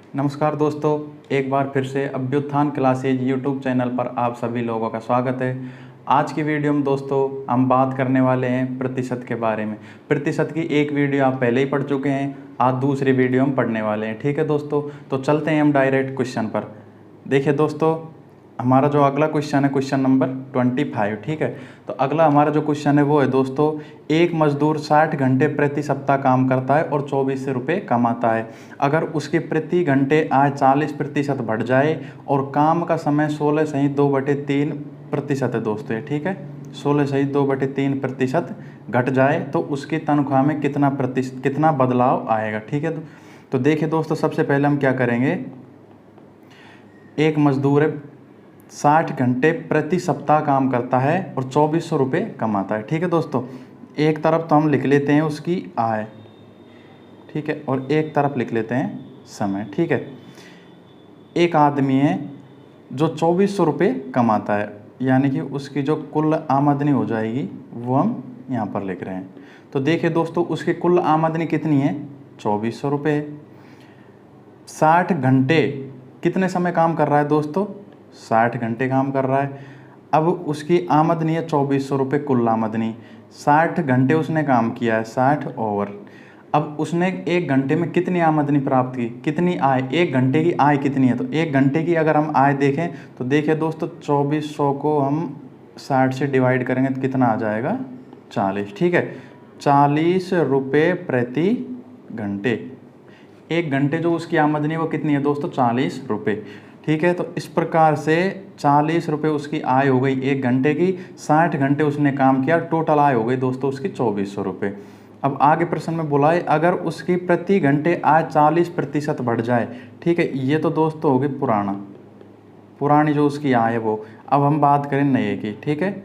नमस्कार दोस्तों, एक बार फिर से अभ्युत्थान क्लासेज यूट्यूब चैनल पर आप सभी लोगों का स्वागत है। आज की वीडियो में दोस्तों हम बात करने वाले हैं प्रतिशत के बारे में। प्रतिशत की एक वीडियो आप पहले ही पढ़ चुके हैं, आज दूसरी वीडियो हम पढ़ने वाले हैं। ठीक है दोस्तों, तो चलते हैं हम डायरेक्ट क्वेश्चन पर। देखिए दोस्तों, हमारा जो अगला क्वेश्चन है क्वेश्चन नंबर 25। ठीक है, तो अगला हमारा जो क्वेश्चन है वो है दोस्तों, एक मजदूर 60 घंटे प्रति सप्ताह काम करता है और 24 रुपये कमाता है। अगर उसके प्रति घंटे आय 40% बढ़ जाए और काम का समय 16.2/3% है दोस्तों ये। ठीक है, 16.2/3% घट जाए तो उसकी तनख्वाह में कितना बदलाव आएगा। ठीक है, तो देखिए दोस्तों, सबसे पहले हम क्या करेंगे। एक मजदूर है, 60 घंटे प्रति सप्ताह काम करता है और 2400 रुपये कमाता है। ठीक है दोस्तों, एक तरफ तो हम लिख लेते हैं उसकी आय, ठीक है, और एक तरफ लिख लेते हैं समय। ठीक है, एक आदमी है जो 2400 रुपये कमाता है, यानी कि उसकी जो कुल आमदनी हो जाएगी वो हम यहाँ पर लिख रहे हैं। तो देखिए दोस्तों, उसकी कुल आमदनी कितनी है, 2400 रुपये। 60 घंटे कितने समय काम कर रहा है दोस्तों, 60 घंटे काम कर रहा है। अब उसकी आमदनी है 2400 रुपये कुल आमदनी। 60 घंटे उसने काम किया है, 60 ओवर। अब उसने एक घंटे में कितनी आमदनी प्राप्त की, कितनी आय, एक घंटे की आय कितनी है। तो एक घंटे की अगर हम आय देखें तो देखिए दोस्तों, 2400 को हम 60 से डिवाइड करेंगे तो कितना आ जाएगा, 40। ठीक है, 40 रुपये प्रति घंटे। एक घंटे जो उसकी आमदनी है वो कितनी है दोस्तों, 40 रुपये। ठीक है, तो इस प्रकार से 40 रुपये उसकी आय हो गई एक घंटे की। 60 घंटे उसने काम किया, टोटल आय हो गई दोस्तों उसकी 2400 रुपये। अब आगे प्रश्न में बोला है, अगर उसकी प्रति घंटे आय 40% बढ़ जाए। ठीक है, ये तो दोस्तों होगी पुरानी जो उसकी आय है वो। अब हम बात करें नए की। ठीक है,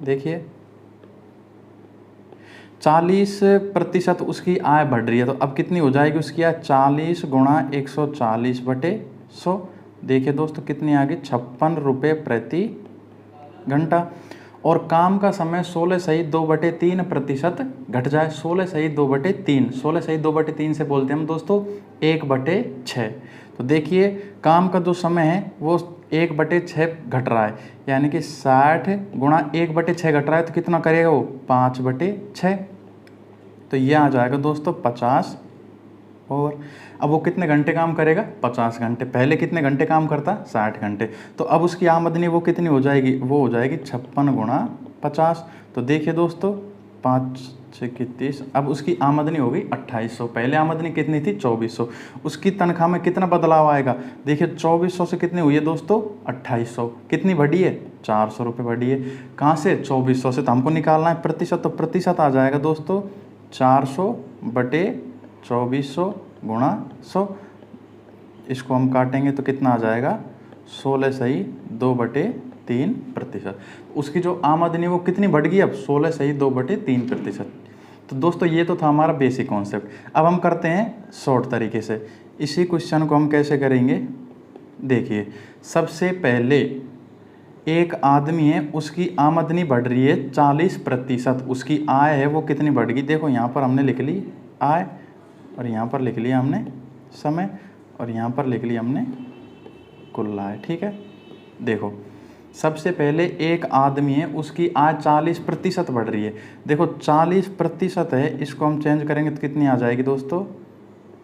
देखिए 40% उसकी आय बढ़ रही है, तो अब कितनी हो जाएगी उसकी आय, 40 गुणा 140/100। देखिए दोस्तों कितनी आ गई, 56 रुपये प्रति घंटा। और काम का समय 16.2/3% घट जाए। 16.2/3, 16.2/3 से बोलते हैं हम दोस्तों 1/6। तो देखिए काम का जो समय है वो 1/6 घट रहा है, यानी कि 60 गुणा 1/6 घट रहा है तो कितना करेगा वो, 5/6। तो ये आ जाएगा दोस्तों 50। और अब वो कितने घंटे काम करेगा, 50 घंटे। पहले कितने घंटे काम करता, 60 घंटे। तो अब उसकी आमदनी वो कितनी हो जाएगी, वो हो जाएगी 56 गुणा 50। तो देखिए दोस्तों, 5 6 की 30। अब उसकी आमदनी होगी 2800। पहले आमदनी कितनी थी, 2400। उसकी तनख्वाह में कितना बदलाव आएगा, देखिए 2400 से कितनी हुई है दोस्तों, 2800। कितनी बढ़ी है, 400 रुपये बढ़ी है। कहाँ से, 2400 से। तो हमको निकालना है प्रतिशत, तो प्रतिशत आ जाएगा दोस्तों 400/2400 गुणा 100। इसको हम काटेंगे तो कितना आ जाएगा, 16.2/3%। उसकी जो आमदनी वो कितनी बढ़ गई अब, 16.2/3%। तो दोस्तों ये तो था हमारा बेसिक कॉन्सेप्ट। अब हम करते हैं शॉर्ट तरीके से। इसी क्वेश्चन को हम कैसे करेंगे, देखिए सबसे पहले एक आदमी है, उसकी आमदनी बढ़ रही है 40%। उसकी आय है वो कितनी बढ़ गई, देखो यहाँ पर हमने लिख ली आय, और यहाँ पर लिख लिया हमने समय, और यहाँ पर लिख लिया हमने कुल आय। ठीक है, देखो सबसे पहले एक आदमी है, उसकी आय 40% बढ़ रही है। देखो 40% है, इसको हम चेंज करेंगे तो कितनी आ जाएगी दोस्तों,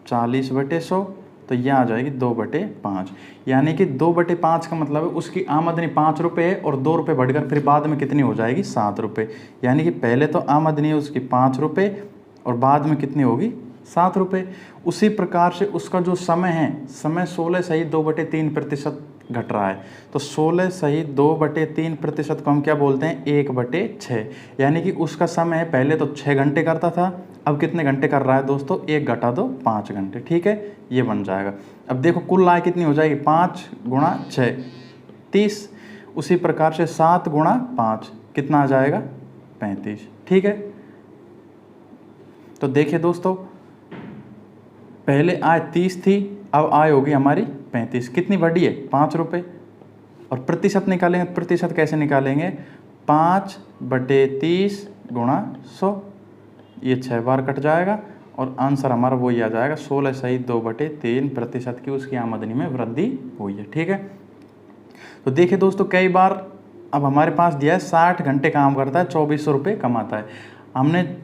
40/100। तो यह आ जाएगी 2/5, यानी कि 2/5 का मतलब है उसकी आमदनी 5 रुपये है और 2 रुपये बढ़कर फिर बाद में कितनी हो जाएगी, 7 रुपये। यानी कि पहले तो आमदनी है उसकी 5 रुपये और बाद में कितनी होगी, 7 रुपये। उसी प्रकार से उसका जो समय है, समय 16.2/3% घट रहा है। तो 16.2/3% को हम क्या बोलते हैं, 1/6। यानी कि उसका समय है, पहले तो 6 घंटे करता था, अब कितने घंटे कर रहा है दोस्तों, 1 घटा दो 5 घंटे। ठीक है, ये बन जाएगा। अब देखो कुल आय कितनी हो जाएगी, 5 गुणा 6 30। उसी प्रकार से 7 गुणा 5 कितना आ जाएगा, 35। ठीक है, तो देखिए दोस्तों पहले आय 30 थी, अब आय होगी हमारी 35। कितनी बढ़ी है, 5 रुपये। और प्रतिशत निकालेंगे, प्रतिशत कैसे निकालेंगे, 5/30 गुणा 100। ये 6 बार कट जाएगा और आंसर हमारा वही आ जाएगा 16.2/3% की उसकी आमदनी में वृद्धि हुई है। ठीक है, तो देखिए दोस्तों, कई बार अब हमारे पास दिया है 60 घंटे काम करता है, 2400 रुपये कमाता है। हमने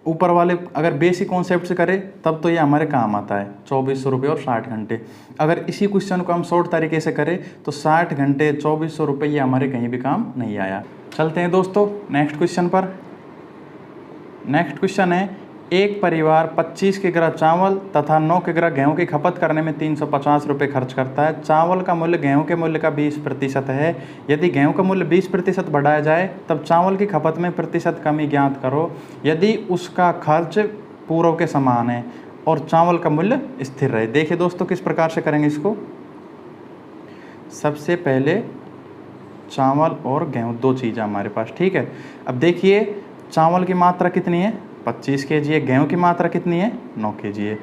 ऊपर वाले अगर बेसिक कॉन्सेप्ट से करें तब तो ये हमारे काम आता है 2400 रुपये और 60 घंटे। अगर इसी क्वेश्चन को हम शॉर्ट तरीके से करें तो 60 घंटे 2400 रुपये ये हमारे कहीं भी काम नहीं आया। चलते हैं दोस्तों नेक्स्ट क्वेश्चन पर। नेक्स्ट क्वेश्चन है, एक परिवार 25 किग्रा चावल तथा 9 किग्रा गेहूं की खपत करने में 350 रुपये खर्च करता है। चावल का मूल्य गेहूं के मूल्य का 20% है। यदि गेहूं का मूल्य 20% बढ़ाया जाए तब चावल की खपत में प्रतिशत कमी ज्ञात करो। यदि उसका खर्च पूर्व के समान है और चावल का मूल्य स्थिर रहे। देखिए दोस्तों, किस प्रकार से करेंगे इसको। सबसे पहले चावल और गेहूँ दो चीज़ है हमारे पास। ठीक है, अब देखिए चावल की मात्रा कितनी है, 25 kg है। गेहूं की मात्रा कितनी है, 9 kg है।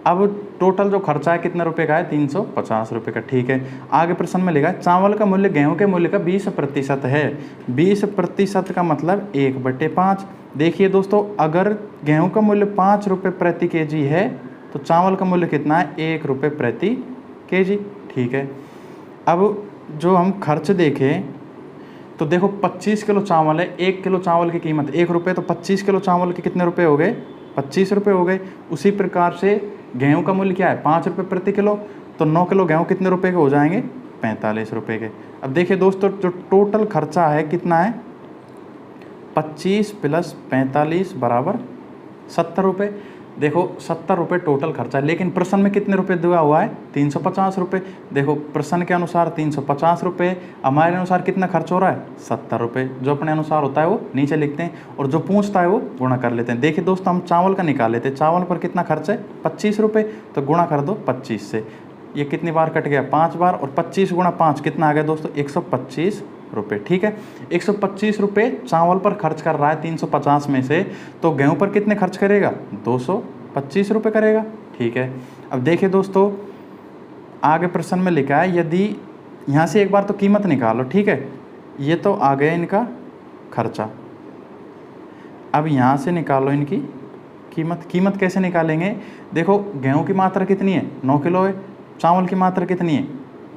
अब टोटल जो खर्चा है कितने रुपए का है, 350 रुपये का। ठीक है, आगे प्रश्न में लिखा है चावल का मूल्य गेहूं के मूल्य का 20% है। 20% का मतलब 1/5। देखिए दोस्तों, अगर गेहूं का मूल्य 5 रुपये प्रति kg है तो चावल का मूल्य कितना है, 1 रुपये प्रति kg। ठीक है, अब जो हम खर्च देखें तो देखो 25 किलो चावल है, 1 किलो चावल की कीमत 1 रुपये, तो 25 किलो चावल के कितने रुपए हो गए, 25 रुपये हो गए। उसी प्रकार से गेहूं का मूल्य क्या है, 5 रुपये प्रति किलो, तो 9 किलो गेहूं कितने रुपए के हो जाएंगे, 45 रुपये के। अब देखिए दोस्तों, जो टोटल खर्चा है कितना है, 25 + 45 = 70 रुपये। देखो 70 रुपये टोटल खर्चा है, लेकिन प्रश्न में कितने रुपए दिया हुआ है, 350 रुपये। देखो प्रश्न के अनुसार 350 रुपये, हमारे अनुसार कितना खर्च हो रहा है, 70 रुपये। जो अपने अनुसार होता है वो नीचे लिखते हैं और जो पूछता है वो गुणा कर लेते हैं। देखिए दोस्तों, हम चावल का निकाल लेते हैं। चावल पर कितना खर्च है, 25 रुपये, तो गुणा कर दो 25 से। ये कितनी बार कट गया, 5 बार, और 25 × 5 कितना आ गया दोस्तों, 125 रुपये। ठीक है, 125 रुपये चावल पर खर्च कर रहा है 350 में से, तो गेहूं पर कितने खर्च करेगा, 225 रुपये करेगा। ठीक है, अब देखिए दोस्तों, आगे प्रश्न में लिखा है यदि, यहाँ से एक बार तो कीमत निकालो। ठीक है, ये तो आ गया इनका खर्चा। अब यहाँ से निकालो इनकी कीमत। कीमत कैसे निकालेंगे, देखो गेहूं की मात्रा कितनी है, 9 किलो है। चावल की मात्रा कितनी है,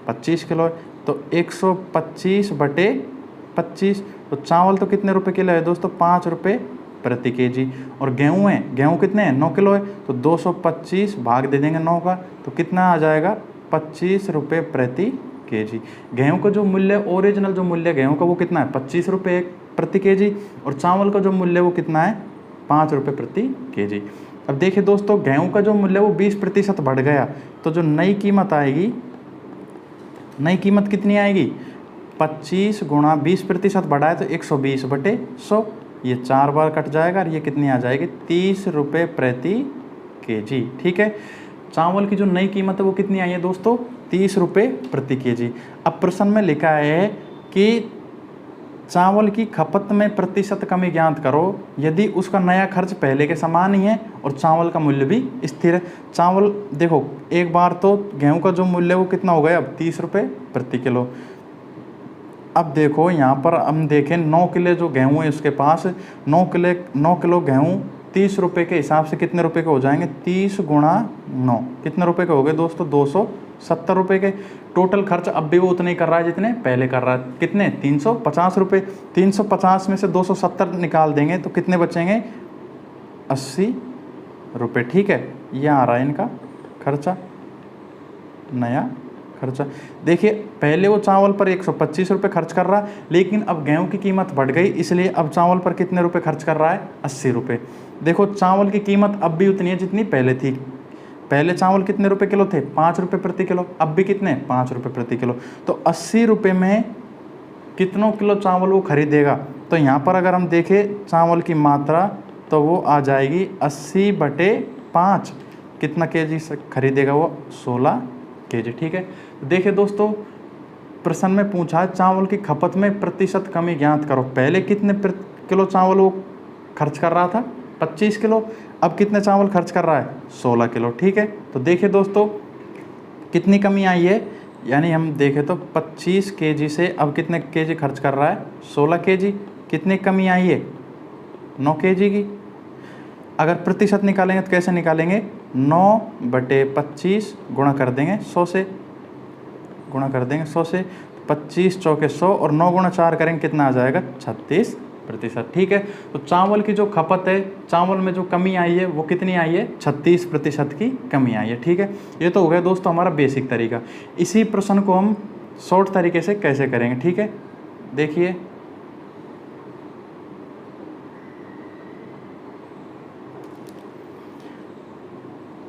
25 किलो है, तो 125/25। तो चावल तो कितने रुपए किलो है दोस्तों, 5 रुपये प्रति kg। और गेहूं है, गेहूं कितने हैं, 9 किलो है, तो 225 भाग दे देंगे 9 का, तो कितना आ जाएगा, 25 रुपये प्रति kg। गेहूं का जो मूल्य, ओरिजिनल जो मूल्य गेहूं का वो कितना है, 25 रुपये प्रति kg, और चावल का जो मूल्य वो कितना है, 5 रुपये प्रति kg। अब देखिए दोस्तों, गेहूं का जो मूल्य वो 20% बढ़ गया, तो जो नई कीमत आएगी, नई कीमत कितनी आएगी, 25 × 20% बढ़ा है तो 120/100। ये 4 बार कट जाएगा और ये कितनी आ जाएगी, 30 रुपये प्रति kg। ठीक है, चावल की जो नई कीमत है वो कितनी आई है दोस्तों, 30 रुपये प्रति kg। अब प्रश्न में लिखा है कि चावल की खपत में प्रतिशत कमी ज्ञात करो यदि उसका नया खर्च पहले के समान ही है और चावल का मूल्य भी स्थिर है। चावल देखो, एक बार तो गेहूं का जो मूल्य वो कितना हो गया, अब 30 रुपये प्रति किलो। अब देखो यहाँ पर हम देखें 9 किलो जो गेहूं है उसके पास, 9 किलो गेहूं 30 रुपये के हिसाब से कितने रुपए के हो जाएंगे, 30 × 9 कितने रुपए के हो गए दोस्तों, 270 रुपये के। टोटल खर्च अब भी वो उतने ही कर रहा है जितने पहले कर रहा है, कितने, 350 रुपये। 350 में से 270 निकाल देंगे तो कितने बचेंगे, 80 रुपये। ठीक है, यह आ रहा है इनका खर्चा, नया खर्चा। देखिए पहले वो चावल पर 125 रुपये खर्च कर रहा है, लेकिन अब गेहूं की कीमत बढ़ गई, इसलिए अब चावल पर कितने रुपए खर्च कर रहा है, 80 रुपये। देखो चावल की कीमत अब भी उतनी है जितनी पहले थी। पहले चावल कितने रुपए किलो थे, 5 रुपये प्रति किलो, अब भी कितने, 5 रुपये प्रति किलो। तो 80 रुपये में कितनों किलो चावल वो खरीदेगा, तो यहाँ पर अगर हम देखें चावल की मात्रा तो वो आ जाएगी 80/5। कितना केजी खरीदेगा वो, 16 kg। ठीक है, देखिए दोस्तों, प्रश्न में पूछा है चावल की खपत में प्रतिशत कमी ज्ञात करो। पहले कितने किलो चावल वो खर्च कर रहा था, 25 किलो, अब कितने चावल खर्च कर रहा है, 16 किलो। ठीक है, तो देखिए दोस्तों कितनी कमी आई है, यानी हम देखें तो 25 kg से अब कितने kg खर्च कर रहा है, 16 kg। कितनी कमी आई है, 9 kg की। अगर प्रतिशत निकालेंगे तो कैसे निकालेंगे, 9/25 गुणा कर देंगे 100 से, गुणा कर देंगे 100 से, 25 चौके 100 और 9 गुणा 4 करेंगे कितना आ जाएगा, 36%। ठीक है, तो चावल की जो खपत है, चावल में जो कमी आई है वो कितनी आई है, 36% की कमी आई है। ठीक है, ये तो हो गया दोस्तों हमारा बेसिक तरीका। इसी प्रश्न को हम शॉर्ट तरीके से कैसे करेंगे, ठीक है, देखिए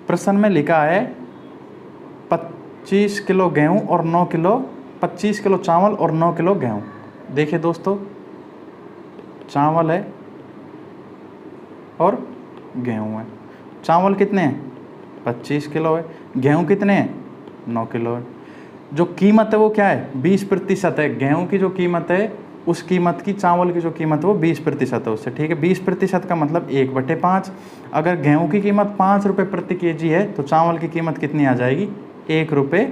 प्रश्न में लिखा है 25 किलो गेहूं और 9 किलो 25 किलो चावल और 9 किलो गेहूं। देखिए दोस्तों, चावल है और गेहूं है। चावल कितने हैं, 25 किलो है, गेहूं कितने हैं, 9 किलो है। जो कीमत है वो क्या है, 20% है। गेहूं की जो कीमत है उस कीमत की चावल की जो कीमत है वो 20% है उससे। ठीक है, 20% का मतलब 1/5। अगर गेहूं की कीमत 5 रुपये प्रति केजी है तो चावल की कीमत कितनी आ जाएगी, 1 रुपये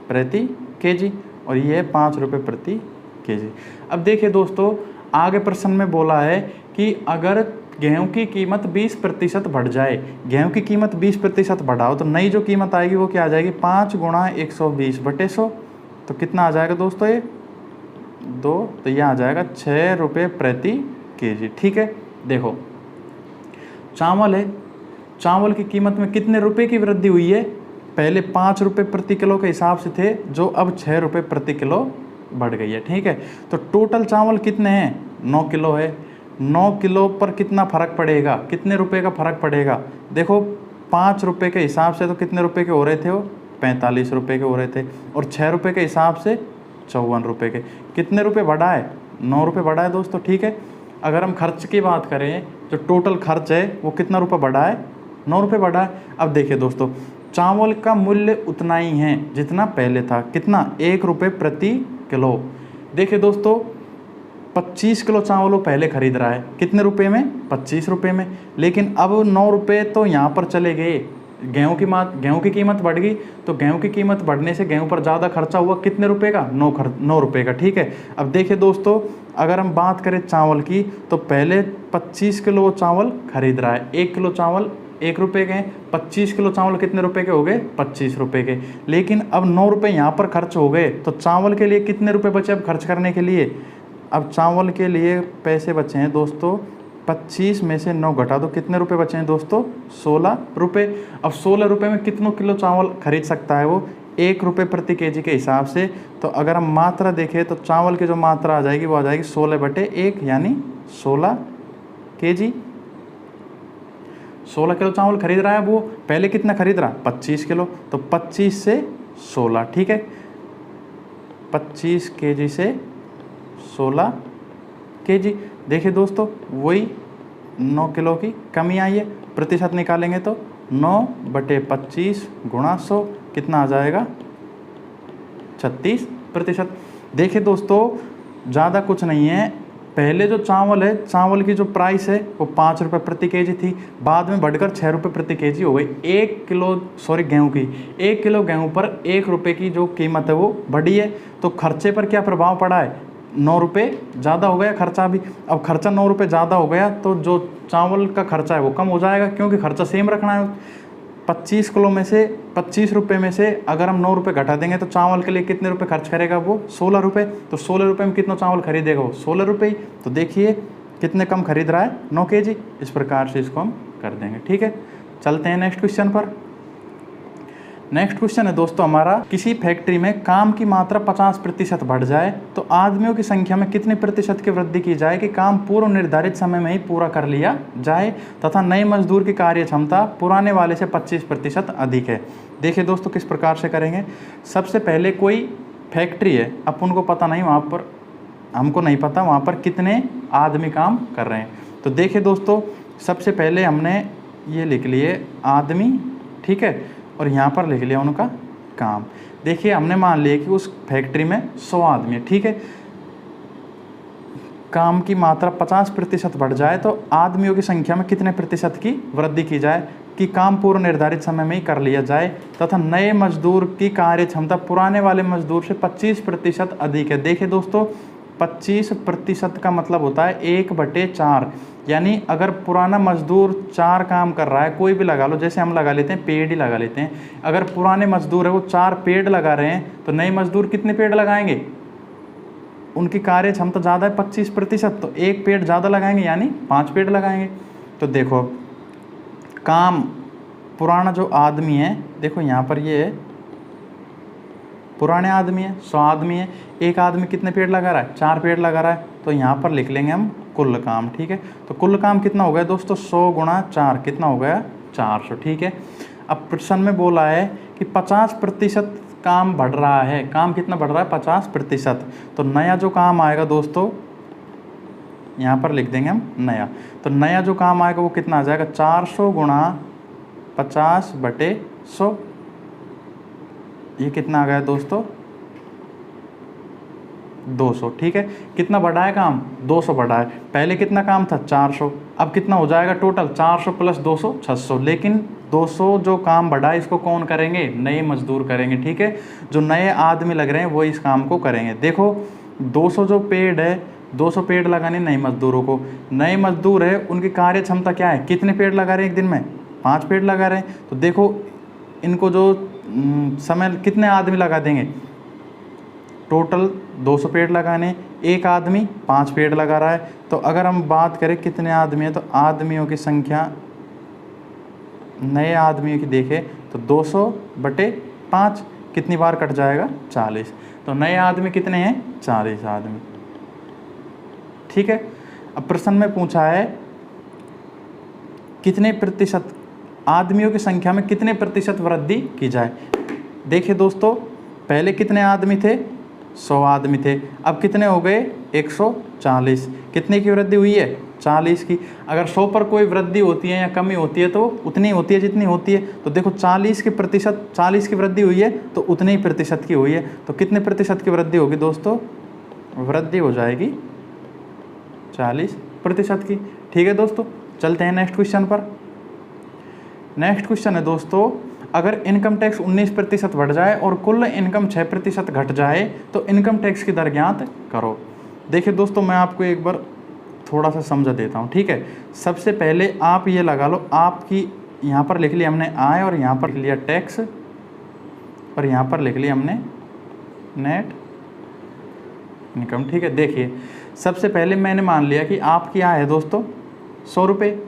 प्रति केजी, और ये है 5 रुपये प्रति केजी। अब देखिए दोस्तों, आगे प्रश्न में बोला है कि अगर गेहूं की कीमत 20% बढ़ जाए, गेहूं की कीमत 20% बढ़ाओ तो नई जो कीमत आएगी वो क्या आ जाएगी, 5 गुणा 120/100। तो कितना आ जाएगा दोस्तों, ये 2, तो यह आ जाएगा 6 रुपये प्रति केजी। ठीक है, देखो चावल है, चावल की कीमत में कितने रुपए की वृद्धि हुई है, पहले 5 रुपये प्रति किलो के हिसाब से थे जो अब 6 रुपये प्रति किलो बढ़ गई है। ठीक है, तो टोटल चावल कितने हैं, 9 किलो है। 9 किलो पर कितना फ़र्क पड़ेगा, कितने रुपए का फ़र्क पड़ेगा, देखो 5 रुपये के हिसाब से तो कितने रुपए के हो रहे थे वो, 45 रुपये के हो रहे थे, और 6 रुपये के हिसाब से 54 रुपये के। कितने रुपए बढ़ा है, 9 रुपये बढ़ा है दोस्तों। ठीक है, अगर हम खर्च की बात करें, जो टोटल खर्च है वो कितना रुपये बढ़ा है, 9 रुपये बढ़ा है। अब देखिए दोस्तों, चावल का मूल्य उतना ही है जितना पहले था, कितना, 1 रुपये प्रति किलो। देखिए दोस्तों, 25 किलो चावल वो पहले खरीद रहा है, कितने रुपए में, 25 रुपये में, लेकिन अब 9 रुपये तो यहाँ पर चले गए। गेहूं की कीमत बढ़ गई, तो गेहूं की कीमत बढ़ने से गेहूं पर ज़्यादा खर्चा हुआ, कितने रुपए का, 9 रुपये का। ठीक है, अब देखिए दोस्तों, अगर हम बात करें चावल की तो पहले 25 किलो वो चावल खरीद रहा है, 1 किलो चावल 1 रुपये के, 25 किलो चावल कितने रुपए के हो गए, 25 रुपये के, लेकिन अब 9 रुपये यहाँ पर खर्च हो गए, तो चावल के लिए कितने रुपए बचे अब खर्च करने के लिए। अब चावल के लिए पैसे बचे हैं दोस्तों, 25 में से 9 घटा दो, कितने रुपए बचे हैं दोस्तों, 16 रुपये। अब 16 रुपये में कितनों किलो चावल खरीद सकता है वो, 1 रुपये प्रति केजी के हिसाब से। तो अगर हम मात्रा देखें तो चावल की जो मात्रा आ जाएगी वो आ जाएगी 16/1, यानी 16 केजी। 16 किलो चावल खरीद रहा है वो, पहले कितना खरीद रहा, 25 किलो, तो 25 से 16। ठीक है, 25 केजी से 16 केजी। देखिए दोस्तों, वही 9 किलो की कमी आई है। प्रतिशत निकालेंगे तो 9/25 गुणा 100 कितना आ जाएगा, 36%। देखिए दोस्तों, ज़्यादा कुछ नहीं है, पहले जो चावल है, चावल की जो प्राइस है वो 5 रुपये प्रति केजी थी, बाद में बढ़कर 6 रुपये प्रति केजी हो गई। 1 किलो गेहूं पर 1 रुपये की जो कीमत है वो बढ़ी है, तो खर्चे पर क्या प्रभाव पड़ा है, 9 रुपये ज़्यादा हो गया खर्चा भी। अब खर्चा 9 रुपये ज़्यादा हो गया तो जो चावल का खर्चा है वो कम हो जाएगा, क्योंकि खर्चा सेम रखना है। 25 किलो में से 25 रुपये में से अगर हम 9 रुपये घटा देंगे तो चावल के लिए कितने रुपए खर्च करेगा वो, 16 रुपये। तो 16 रुपये में कितना चावल खरीदेगा वो, 16 रुपये। तो देखिए कितने कम खरीद रहा है, 9 केजी। इस प्रकार से इसको हम कर देंगे। ठीक है, चलते हैं नेक्स्ट क्वेश्चन पर। नेक्स्ट क्वेश्चन है दोस्तों हमारा, किसी फैक्ट्री में काम की मात्रा 50% बढ़ जाए तो आदमियों की संख्या में कितने प्रतिशत की वृद्धि की जाए कि काम पूर्व निर्धारित समय में ही पूरा कर लिया जाए तथा नए मजदूर की कार्य क्षमता पुराने वाले से 25% अधिक है। देखिए दोस्तों, किस प्रकार से करेंगे। सबसे पहले कोई फैक्ट्री है, अपन को पता नहीं वहाँ पर, हमको नहीं पता वहाँ पर कितने आदमी काम कर रहे हैं। तो देखिए दोस्तों, सबसे पहले हमने ये लिख लिए आदमी, ठीक है, और यहाँ पर लिख लिया उनका काम। देखिए हमने मान लिया कि उस फैक्ट्री में 100 आदमी है, ठीक है। काम की मात्रा 50% बढ़ जाए तो आदमियों की संख्या में कितने प्रतिशत की वृद्धि की जाए कि काम पूर्व निर्धारित समय में ही कर लिया जाए तथा नए मजदूर की कार्य क्षमता पुराने वाले मजदूर से 25% अधिक है। देखिए दोस्तों, 25% का मतलब होता है 1/4। यानी अगर पुराना मजदूर 4 काम कर रहा है, कोई भी लगा लो, जैसे हम लगा लेते हैं पेड़ ही लगा लेते हैं, अगर पुराने मजदूर है वो 4 पेड़ लगा रहे हैं तो नए मजदूर कितने पेड़ लगाएंगे? उनकी कार्य क्षमता ज़्यादा है 25%, तो 1 पेड़ ज़्यादा लगाएंगे यानी 5 पेड़ लगाएंगे। तो देखो काम पुराना जो आदमी है, देखो यहाँ पर ये है पुराने आदमी है, 100 आदमी है, एक आदमी कितने पेड़ लगा रहा है? 4 पेड़ लगा रहा है। तो यहाँ पर लिख लेंगे हम कुल काम, ठीक है। तो कुल काम कितना हो गया दोस्तों? 100 गुणा 4 कितना हो गया? 400, ठीक है। अब प्रश्न में बोला है कि 50% काम बढ़ रहा है। काम कितना बढ़ रहा है? 50%। तो नया जो काम आएगा दोस्तों, यहाँ पर लिख देंगे हम नया। तो नया जो काम आएगा वो कितना आ जाएगा? 400 गुणा 50/100। ये कितना आ गया दोस्तों? 200, ठीक है। कितना बढ़ा है काम? 200 बढ़ा है। पहले कितना काम था? 400। अब कितना हो जाएगा टोटल? 400 + 200 600। लेकिन 200 जो काम बढ़ा है इसको कौन करेंगे? नए मजदूर करेंगे, ठीक है। जो नए आदमी लग रहे हैं वो इस काम को करेंगे। देखो 200 जो पेड़ है, 200 पेड़ लगाने नए मजदूरों को। नए मजदूर है उनकी कार्य क्षमता क्या है? कितने पेड़ लगा रहे हैं एक दिन में? 5 पेड़ लगा रहे हैं। तो देखो इनको जो समय कितने आदमी लगा देंगे? टोटल 200 पेड़ लगाने, एक आदमी 5 पेड़ लगा रहा है। तो अगर हम बात करें कितने आदमी हैं, तो आदमियों की संख्या, नए आदमियों की देखें तो 200/5 कितनी बार कट जाएगा? 40। तो नए आदमी कितने हैं? 40 आदमी, ठीक है। अब प्रश्न में पूछा है कितने प्रतिशत आदमियों की संख्या में कितने प्रतिशत वृद्धि की जाए। देखिए दोस्तों पहले कितने आदमी थे? 100 आदमी थे। अब कितने हो गए? 140। कितने की वृद्धि हुई है? 40 की। अगर 100 पर कोई वृद्धि होती है या कमी होती है तो उतनी होती है जितनी होती है। तो देखो 40 की वृद्धि हुई है तो उतने ही प्रतिशत की हुई है। तो कितने प्रतिशत की वृद्धि होगी दोस्तों? वृद्धि हो जाएगी 40% की, ठीक है दोस्तों। चलते हैं नेक्स्ट क्वेश्चन पर। नेक्स्ट क्वेश्चन है दोस्तों, अगर इनकम टैक्स 19% बढ़ जाए और कुल इनकम 6% घट जाए तो इनकम टैक्स की दर ज्ञात करो। देखिए दोस्तों मैं आपको एक बार थोड़ा सा समझा देता हूँ, ठीक है। सबसे पहले आप ये लगा लो, आपकी यहाँ पर लिख लिया हमने आय और यहाँ पर लिख लिया टैक्स और यहाँ पर लिख लिया हमने नेट इनकम, ठीक है। देखिए सबसे पहले मैंने मान लिया कि आपकी आय है दोस्तों 100 रुपये,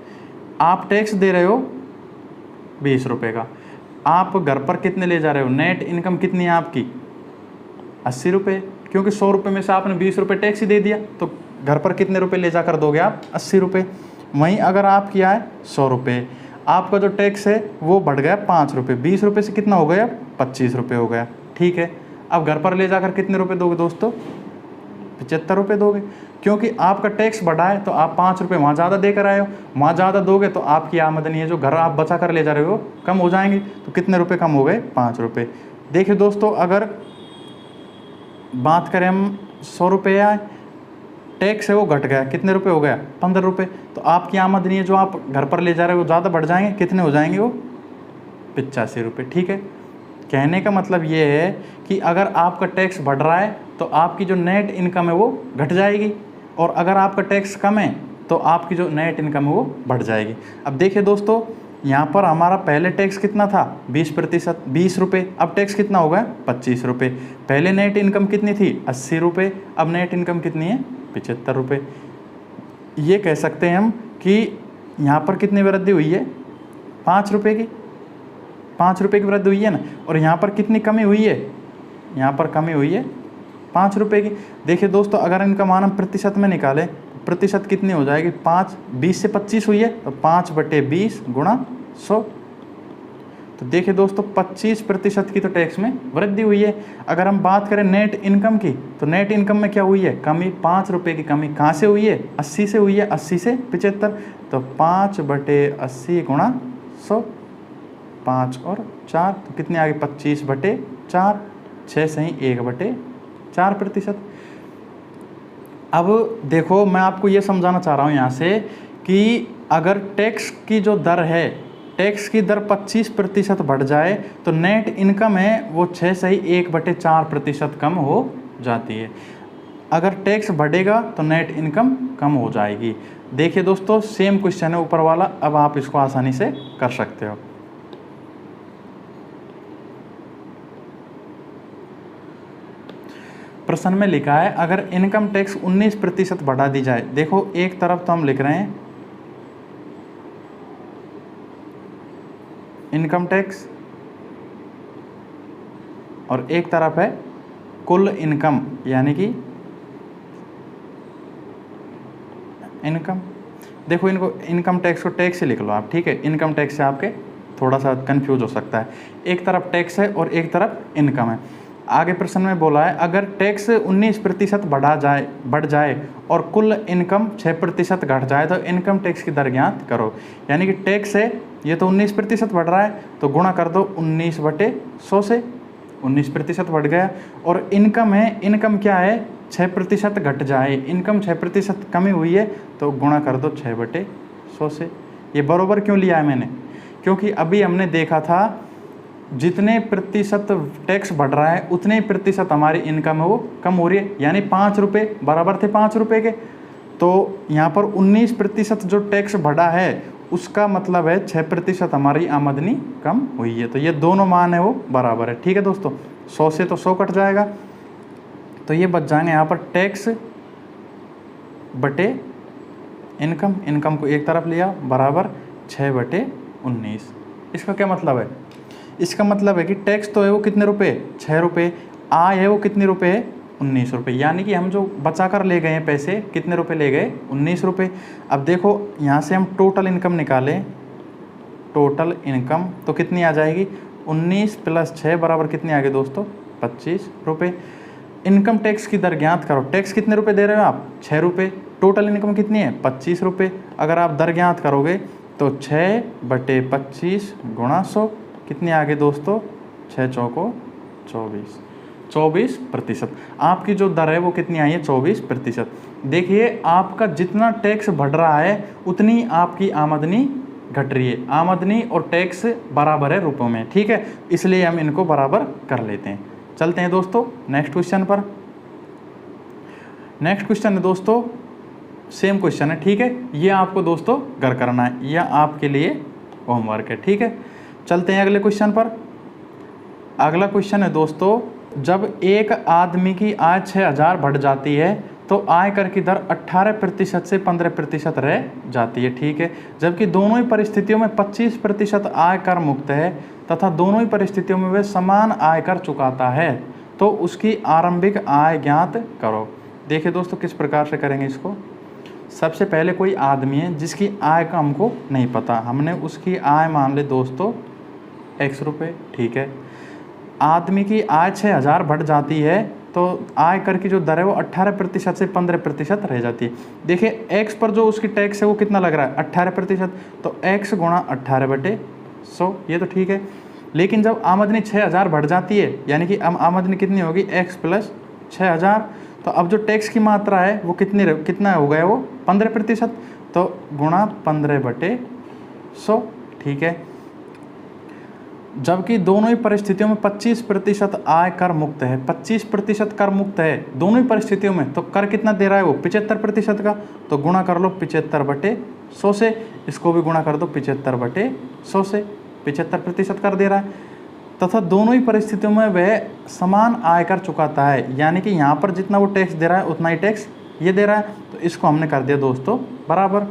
आप टैक्स दे रहे हो 20 रुपये का। आप घर पर कितने ले जा रहे हो? नेट इनकम कितनी है आपकी? 80 रुपये, क्योंकि 100 रुपये में से आपने 20 रुपये टैक्स ही दे दिया। तो घर पर कितने रुपये ले जाकर दोगे आप? 80 रुपये। वहीं अगर आपकी आय 100 रुपये, आपका जो टैक्स है वो बढ़ गया 5 रुपये, 20 रुपये से कितना हो गया? 25 रुपये हो गया, ठीक है। अब घर पर ले जाकर कितने रुपये दोगे दोस्तों? 75 रुपये दोगे, क्योंकि आपका टैक्स बढ़ा है तो आप 5 रुपये वहाँ ज़्यादा देकर आए हो। वहाँ ज़्यादा दोगे तो आपकी आमदनी है जो घर आप बचा कर ले जा रहे हो कम हो जाएंगी। तो कितने रुपये कम हो गए? 5 रुपये। देखिए दोस्तों अगर बात करें हम 100 रुपये आए, टैक्स है वो घट गया, कितने रुपये हो गया? 15 रुपये। तो आपकी आमदनी है जो आप घर पर ले जा रहे हो वो ज़्यादा बढ़ जाएंगे, कितने हो जाएंगे वो? 85 रुपये, ठीक है। कहने का मतलब ये है कि अगर आपका टैक्स बढ़ रहा है तो आपकी जो नेट इनकम है वो घट जाएगी, और अगर आपका टैक्स कम है तो आपकी जो नेट इनकम है वो बढ़ जाएगी। अब देखिए दोस्तों यहाँ पर हमारा पहले टैक्स कितना था? 20%, 20 रुपये। अब टैक्स कितना होगा? 25 रुपये। पहले नेट इनकम कितनी थी? 80 रुपये। अब नेट इनकम कितनी है? 75 रुपये। ये कह सकते हैं हम कि यहाँ पर कितनी वृद्धि हुई है? 5 रुपये की, 5 रुपये की वृद्धि हुई है ना। और यहाँ पर कितनी कमी हुई है? यहाँ पर कमी हुई है 5 रुपये की। देखिए दोस्तों अगर इनका मान हम प्रतिशत में निकालें, प्रतिशत कितनी हो जाएगी? 5, 20 से 25 हुई है तो 5/20 गुणा 100। तो देखिए दोस्तों 25% की तो टैक्स में वृद्धि हुई है। अगर हम बात करें नेट इनकम की, तो नेट इनकम में क्या हुई है? कमी, 5 रुपये की कमी। कहाँ से हुई है? 80 से हुई है, 80 से 75। तो 5/80 गुणा 100, 5 और 4 तो कितने आ गए? 25/4, 6 सही 1/4%। अब देखो मैं आपको ये समझाना चाह रहा हूँ यहाँ से कि अगर टैक्स की जो दर है, टैक्स की दर 25% बढ़ जाए तो नेट इनकम है वो 6 सही 1/4% कम हो जाती है। अगर टैक्स बढ़ेगा तो नेट इनकम कम हो जाएगी। देखिए दोस्तों सेम क्वेश्चन है ऊपर वाला, अब आप इसको आसानी से कर सकते हो। प्रश्न में लिखा है अगर इनकम टैक्स 19% बढ़ा दी जाए। देखो एक तरफ तो हम लिख रहे हैं इनकम टैक्स और एक तरफ है कुल इनकम, यानी कि इनकम। देखो इनको इनकम टैक्स को टैक्स से लिख लो आप, ठीक है। इनकम टैक्स से आपके थोड़ा सा कंफ्यूज हो सकता है, एक तरफ टैक्स है और एक तरफ इनकम है। आगे प्रश्न में बोला है अगर टैक्स 19% बढ़ जाए और कुल इनकम 6% घट जाए तो इनकम टैक्स की दर ज्ञात करो। यानी कि टैक्स है ये तो 19% बढ़ रहा है तो गुणा कर दो 19/100 से, 19% बढ़ गया। और इनकम है, इनकम क्या है 6% घट जाए, इनकम 6% कमी हुई है तो गुणा कर दो 6/100 से। ये बराबर क्यों लिया है मैंने, क्योंकि अभी हमने देखा था जितने प्रतिशत टैक्स बढ़ रहा है उतने ही प्रतिशत हमारी इनकम है वो कम हो रही है। यानी 5 रुपये बराबर थे 5 रुपये के, तो यहाँ पर 19% जो टैक्स बढ़ा है उसका मतलब है 6% हमारी आमदनी कम हुई है। तो ये दोनों मान है वो बराबर है, ठीक है दोस्तों। 100 से तो 100 कट जाएगा तो ये बच जाएंगे यहाँ पर टैक्स बटे इनकम, इनकम को एक तरफ लिया बराबर 6/19। इसका क्या मतलब है, इसका मतलब है कि टैक्स तो है वो कितने रुपए 6 रुपये, आय है वो कितने रुपए है 19 रुपये। यानी कि हम जो बचा कर ले गए हैं पैसे कितने रुपए ले गए 19 रुपये। अब देखो यहाँ से हम टोटल इनकम निकालें, टोटल इनकम तो कितनी आ जाएगी 19 + 6 बराबर कितनी आ गई दोस्तों 25 रुपये। इनकम टैक्स की दर ज्ञात करो, टैक्स कितने रुपए दे रहे हो आप 6 रुपये, टोटल इनकम कितनी है 25 रुपये। अगर आप दर ज्ञात करोगे तो 6/25 × 100 कितनी आ गई दोस्तों 6 चौको 24%। आपकी जो दर है वो कितनी आई है 24%। देखिए आपका जितना टैक्स बढ़ रहा है उतनी आपकी आमदनी घट रही है, आमदनी और टैक्स बराबर है रुपयों में, ठीक है। इसलिए हम इनको बराबर कर लेते हैं। चलते हैं दोस्तों नेक्स्ट क्वेश्चन पर। नेक्स्ट क्वेश्चन है दोस्तों सेम क्वेश्चन है, ठीक है। ये आपको दोस्तों घर करना है, यह आपके लिए होमवर्क है, ठीक है। चलते हैं अगले क्वेश्चन पर। अगला क्वेश्चन है दोस्तों जब एक आदमी की आय 6000 बढ़ जाती है तो आयकर की दर 18% से 15% रह जाती है, ठीक है। जबकि दोनों ही परिस्थितियों में 25% आयकर मुक्त है तथा दोनों ही परिस्थितियों में वह समान आयकर चुकाता है तो उसकी आरंभिक आय ज्ञात करो। देखिए दोस्तों किस प्रकार से करेंगे इसको। सबसे पहले कोई आदमी है जिसकी आय का हमको नहीं पता, हमने उसकी आय मान ले दोस्तों x रुपये, ठीक है। आदमी की आय 6000 बढ़ जाती है तो आय कर की जो दर है वो 18% से 15% रह जाती है। देखिए x पर जो उसकी टैक्स है वो कितना लग रहा है 18%, तो x × 18/100 ये तो ठीक है। लेकिन जब आमदनी 6000 बढ़ जाती है यानी कि अब आमदनी कितनी होगी x + 6000, तो अब जो टैक्स की मात्रा है वो कितना हो गया वो 15%, तो गुणा 15/100, ठीक है। जबकि दोनों ही परिस्थितियों में 25% आय कर मुक्त है, 25% कर मुक्त है दोनों ही परिस्थितियों में, तो कर कितना दे रहा है वो 75% का, तो गुणा कर लो 75/100 से, इसको भी गुणा कर दो 75/100 से, 75% कर दे रहा है। तथा दोनों ही परिस्थितियों में वह समान आयकर चुकाता है, यानी कि यहाँ पर जितना वो टैक्स दे रहा है उतना ही टैक्स ये दे रहा है, तो इसको हमने कर दिया दोस्तों बराबर।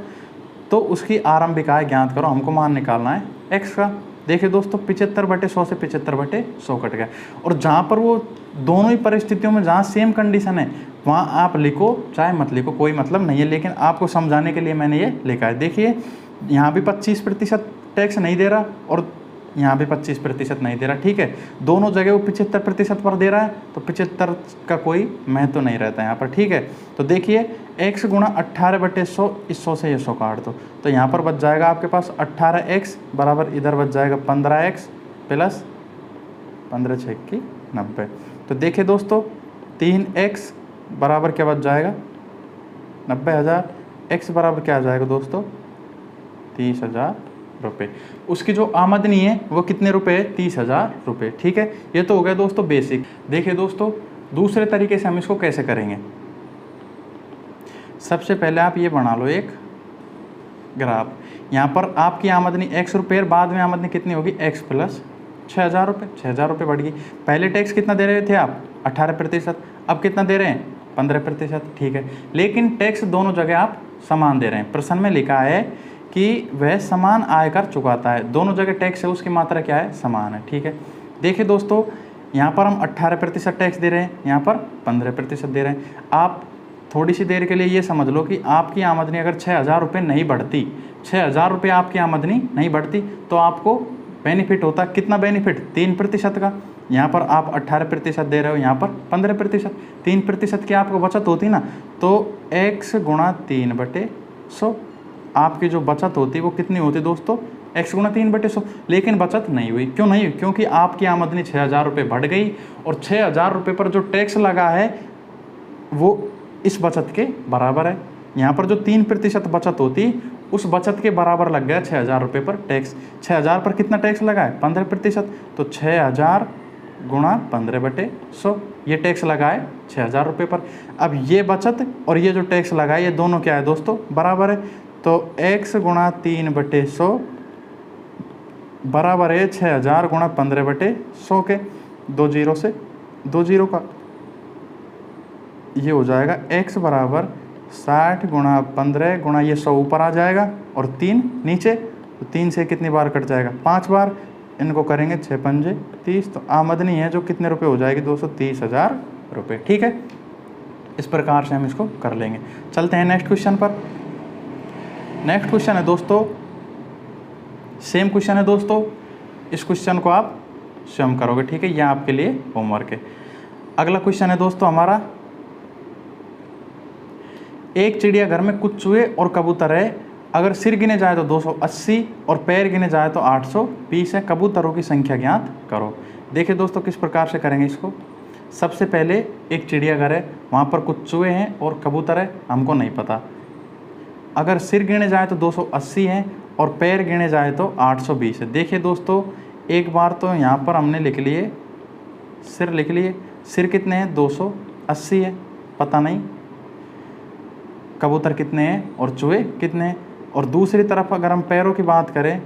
तो उसकी आरंभिक आय ज्ञात करो, हमको मान निकालना है x का। देखिए दोस्तों 75/100 से 75/100 कट गया। और जहाँ पर वो दोनों ही परिस्थितियों में जहाँ सेम कंडीशन है वहाँ आप लिखो चाहे मत लिखो कोई मतलब नहीं है, लेकिन आपको समझाने के लिए मैंने ये लिखा है। देखिए यहाँ भी 25% टैक्स नहीं दे रहा और यहाँ भी 25% नहीं दे रहा, ठीक है। दोनों जगह वो 75% पर दे रहा है, तो 75 का कोई महत्व तो नहीं रहता है यहाँ पर, ठीक है। तो देखिए x × 18/100, इस 100 से ये 100 काट दो, तो यहाँ पर बच जाएगा आपके पास 18x बराबर इधर बच जाएगा 15x + 15 × 6 = 90। तो देखिए दोस्तों 3x बराबर क्या बच जाएगा 90,000, x बराबर क्या आ जाएगा दोस्तों 30,000 रुपये। उसकी जो आमदनी है वो कितने रुपए है 30,000 रुपये, ठीक है। ये तो हो गया दोस्तों बेसिक। देखिए दोस्तों दूसरे तरीके से हम इसको कैसे करेंगे। सबसे पहले आप ये बना लो एक ग्राफ। यहाँ पर आपकी आमदनी x रुपये, बाद में आमदनी कितनी होगी x प्लस 6,000 रुपये। 6,000 रुपये बढ़ गई। पहले टैक्स कितना दे रहे थे आप 18%, अब कितना दे रहे हैं 15%, ठीक है। लेकिन टैक्स दोनों जगह आप समान दे रहे हैं। प्रश्न में लिखा है कि वह समान आयकर चुकाता है, दोनों जगह टैक्स है उसकी मात्रा क्या है, समान है, ठीक है। देखिए दोस्तों, यहाँ पर हम 18% टैक्स दे रहे हैं, यहाँ पर 15% दे रहे हैं। आप थोड़ी सी देर के लिए ये समझ लो कि आपकी आमदनी अगर 6,000 रुपये नहीं बढ़ती, 6,000 रुपये आपकी आमदनी नहीं बढ़ती, तो आपको बेनिफिट होता, कितना बेनिफिट, 3% का। यहाँ पर आप 18% दे रहे हो, यहाँ पर 15%, 3% की आपको बचत होती ना, तो x गुणा 3/100 आपकी जो बचत होती वो कितनी होती दोस्तों, x गुणा 3/100। लेकिन बचत नहीं हुई, क्यों नहीं हुई, क्योंकि आपकी आमदनी 6,000 रुपये बढ़ गई और 6,000 रुपये पर जो टैक्स लगा है वो इस बचत के बराबर है। यहाँ पर जो 3% बचत होती उस बचत के बराबर लग गया 6,000 रुपये पर टैक्स। 6,000 पर कितना टैक्स लगा है 15%, तो 6,000 गुणा 15/100 ये टैक्स लगा है 6,000 रुपये पर। अब ये बचत और ये जो टैक्स लगा है ये दोनों क्या है दोस्तों, बराबर है। तो x गुणा 3/100 बराबर है 6,000 गुणा 15/100 के, 2 जीरो से 2 जीरो का ये हो जाएगा x बराबर 60 गुणा 15 गुणा ये 100 ऊपर आ जाएगा और 3 नीचे, तो 3 से कितनी बार कट जाएगा, 5 बार। इनको करेंगे 6 पंजे 30, तो आमदनी है जो कितने रुपए हो जाएगी 230,000 रुपये, ठीक है। इस प्रकार से हम इसको कर लेंगे। चलते हैं नेक्स्ट क्वेश्चन पर। नेक्स्ट क्वेश्चन है दोस्तों, सेम क्वेश्चन है दोस्तों, इस क्वेश्चन को आप स्वयं करोगे, ठीक है, यह आपके लिए होमवर्क है। अगला क्वेश्चन है दोस्तों हमारा, एक चिड़ियाघर में कुछ चूहे और कबूतर है, अगर सिर गिने जाए तो 280 और पैर गिने जाए तो 820 है, कबूतरों की संख्या ज्ञात करो। देखिए दोस्तों किस प्रकार से करेंगे इसको। सबसे पहले एक चिड़ियाघर है, वहाँ पर कुछ चूहे हैं और कबूतर है, हमको नहीं पता। अगर सिर गिने जाए तो 280 है और पैर गिने जाए तो 820 है। देखिए दोस्तों, एक बार तो यहाँ पर हमने लिख लिए, सिर लिख लिए, सिर कितने हैं 280 है, पता नहीं कबूतर कितने हैं और चूहे कितने हैं। और दूसरी तरफ अगर हम पैरों की बात करें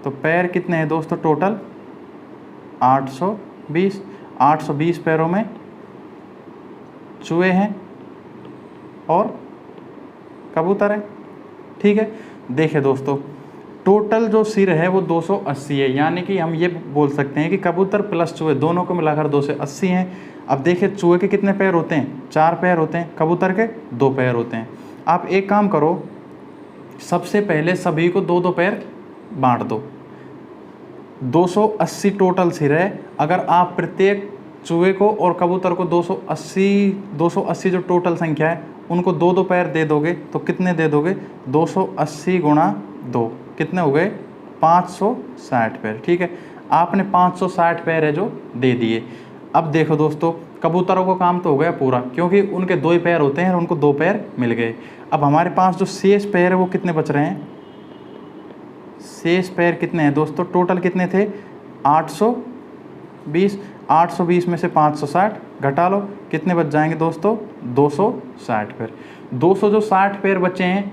तो पैर कितने हैं दोस्तों, टोटल 820, 820 पैरों में चूहे हैं और कबूतर है, ठीक है। देखिए दोस्तों, टोटल जो सिर है वो 280 है, यानी कि हम ये बोल सकते हैं कि कबूतर प्लस चूहे दोनों को मिलाकर 280 हैं। अब देखिए चूहे के कितने पैर होते हैं, 4 पैर होते हैं, कबूतर के 2 पैर होते हैं। आप एक काम करो, सबसे पहले सभी को 2-2 पैर बांट दो। 280 टोटल सिर है, अगर आप प्रत्येक चूहे को और कबूतर को 280 जो टोटल संख्या है उनको 2-2 पैर दे दोगे तो कितने दे दोगे, 280 गुणा 2 कितने हो गए, 560 पैर, ठीक है। आपने 560 पैर है जो दे दिए। अब देखो दोस्तों, कबूतरों का काम तो हो गया पूरा, क्योंकि उनके 2 ही पैर होते हैं और उनको 2 पैर मिल गए। अब हमारे पास जो शेष पैर है वो कितने बच रहे हैं, शेष पैर कितने हैं दोस्तों, टोटल कितने थे 820, 820 में से 560 घटा लो, कितने बच जाएंगे दोस्तों, 260 पैर। 200 जो 60 पैर बचे हैं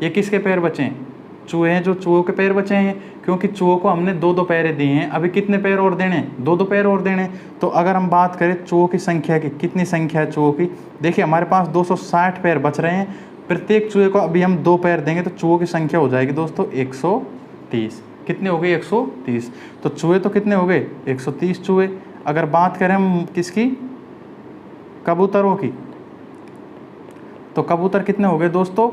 ये किसके पैर बचे हैं, चूहे हैं, जो चूहों के पैर बचे हैं, क्योंकि चूहों को हमने 2-2 पैर दिए हैं। अभी कितने पैर और देने, 2-2 पैर और देने। तो अगर हम बात करें चूहों की संख्या की, कितनी संख्या है चूहों की, देखिए हमारे पास 260 पैर बच रहे हैं, प्रत्येक चूहे को अभी हम 2 पैर देंगे तो चूहों की संख्या हो जाएगी दोस्तों 130। कितने हो गए, 130। तो चूहे तो कितने हो गए, 130 चूहे। अगर बात करें हम किसकी, कबूतरों की, तो कबूतर कितने हो गए दोस्तों,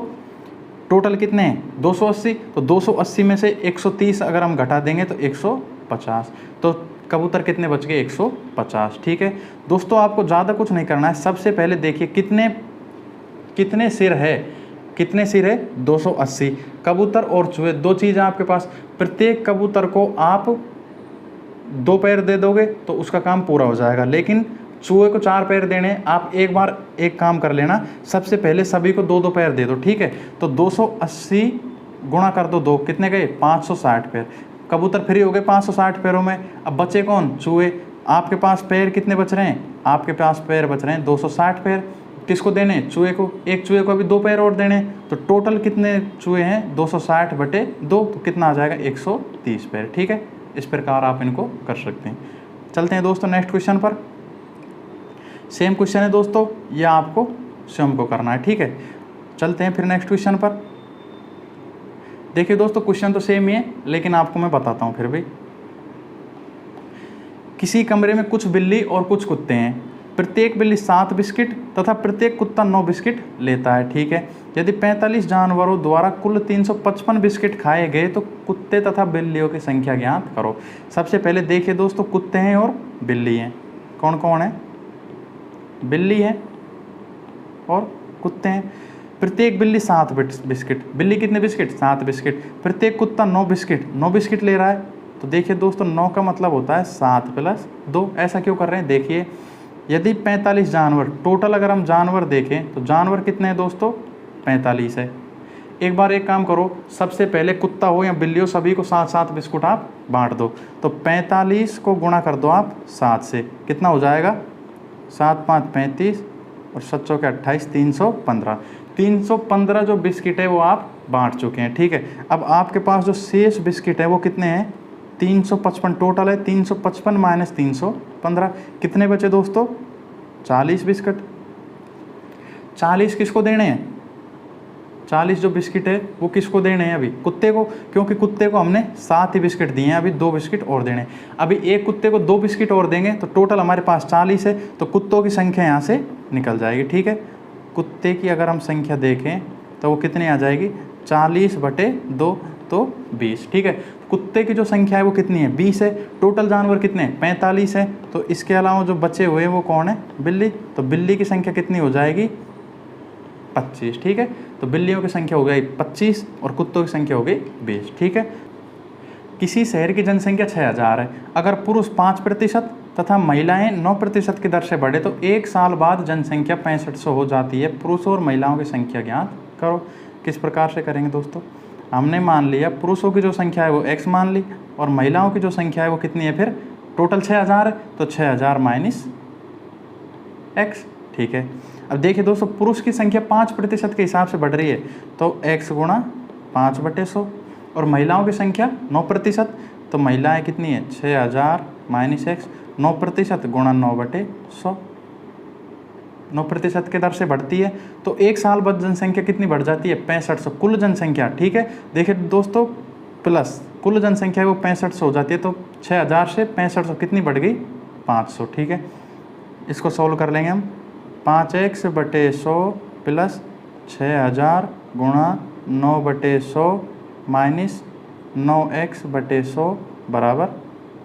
टोटल कितने हैं 280, तो 280 में से 130 अगर हम घटा देंगे तो 150, तो कबूतर कितने बच गए, 150, ठीक है दोस्तों। आपको ज़्यादा कुछ नहीं करना है, सबसे पहले देखिए कितने सिर है, कितने सिर है 280, कबूतर और चूहे 2 चीज़ें आपके पास, प्रत्येक कबूतर को आप 2 पैर दे दोगे तो उसका काम पूरा हो जाएगा। लेकिन चूहे को 4 पैर देने, आप एक बार एक काम कर लेना, सबसे पहले सभी को 2-2 पैर दे दो, ठीक है। तो 280 गुणा कर दो 2, कितने गए 560 पैर, कबूतर फ्री हो गए 560 पैरों में। अब बचे कौन, चूहे। आपके पास पैर कितने बच रहे हैं, आपके पास पैर बच रहे हैं 260 पैर, किसको देने हैं? चूहे को। एक चूहे को अभी 2 पैर और देने हैं, तो टोटल कितने चूहे हैं? 260/2, तो कितना आ जाएगा? 130 पैर। ठीक है, इस प्रकार आप इनको कर सकते हैं। चलते हैं दोस्तों नेक्स्ट क्वेश्चन पर। सेम क्वेश्चन है दोस्तों, यह आपको स्वयं को करना है। ठीक है, चलते हैं फिर नेक्स्ट क्वेश्चन पर। देखिए दोस्तों, क्वेश्चन तो सेम ही है, लेकिन आपको मैं बताता हूँ फिर भी। किसी कमरे में कुछ बिल्ली और कुछ कुत्ते हैं। प्रत्येक बिल्ली 7 बिस्किट तथा प्रत्येक कुत्ता 9 बिस्किट लेता है। ठीक है, यदि 45 जानवरों द्वारा कुल 355 बिस्किट खाए गए तो कुत्ते तथा बिल्लियों की संख्या ज्ञात करो। सबसे पहले देखिए दोस्तों, कुत्ते हैं और बिल्ली हैं। कौन कौन है? बिल्ली है और कुत्ते हैं। प्रत्येक बिल्ली 7 बिस्किट। बिल्ली कितने बिस्किट? 7 बिस्किट। प्रत्येक कुत्ता 9 बिस्किट। 9 बिस्किट ले रहा है, तो देखिए दोस्तों 9 का मतलब होता है 7 + 2। ऐसा क्यों कर रहे हैं? देखिए, यदि 45 जानवर, टोटल अगर हम जानवर देखें तो जानवर कितने हैं दोस्तों? 45 है। एक बार एक काम करो, सबसे पहले कुत्ता हो या बिल्ली हो, सभी को 7-7 बिस्कुट आप बांट दो। तो 45 को गुणा कर दो आप 7 से, कितना हो जाएगा? 7 × 5 = 35 और 7 × 4 = 28, 315। 315 जो बिस्किट है वो आप बांट चुके हैं। ठीक है, अब आपके पास जो शेष बिस्किट है वो कितने हैं? 355 टोटल है। 355 - 315 कितने बचे दोस्तों? 40 बिस्किट। 40 किसको देने हैं? 40 जो बिस्किट है वो किसको देने हैं? अभी कुत्ते को, क्योंकि कुत्ते को हमने 7 ही बिस्किट दिए हैं, अभी 2 बिस्किट और देने हैं। अभी एक कुत्ते को 2 बिस्किट और देंगे तो टोटल हमारे पास 40 है, तो कुत्तों की संख्या यहाँ से निकल जाएगी। ठीक है, कुत्ते की अगर हम संख्या देखें तो वो कितनी आ जाएगी? 40/2 तो 20। ठीक है, कुत्ते की जो संख्या है वो कितनी है? 20 है। टोटल जानवर कितने हैं? 45 है। तो इसके अलावा जो बचे हुए हैं वो कौन है? बिल्ली। तो बिल्ली की संख्या कितनी हो जाएगी? 25। ठीक है, तो बिल्लियों की संख्या हो गई 25 और कुत्तों की संख्या हो गई 20। ठीक है, किसी शहर की जनसंख्या 6000 है। अगर पुरुष 5% तथा महिलाएं 9% की दर से बढ़े तो 1 साल बाद जनसंख्या 6500 हो जाती है। पुरुषों और महिलाओं की संख्या ज्ञात करो। किस प्रकार से करेंगे दोस्तों? हमने मान लिया पुरुषों की जो संख्या है वो x मान ली, और महिलाओं की जो संख्या है वो कितनी है? फिर टोटल 6000 है, तो 6000 - x। ठीक है, अब देखिए दोस्तों, पुरुष की संख्या 5% के हिसाब से बढ़ रही है, तो x × 5/100, और महिलाओं की संख्या 9%, तो महिलाएं कितनी है? 6000 - x। 9% × 9/100, 9% के दर से बढ़ती है, तो 1 साल बाद जनसंख्या कितनी बढ़ जाती है? 6500 कुल जनसंख्या। ठीक है, देखिए दोस्तों, प्लस कुल जनसंख्या है वो 6500 हो जाती है, तो 6000 से 6500 कितनी बढ़ गई? 500। ठीक है, इसको सोल्व कर लेंगे हम। 5x/100 + 6000 × 9/100 - 9x/100 =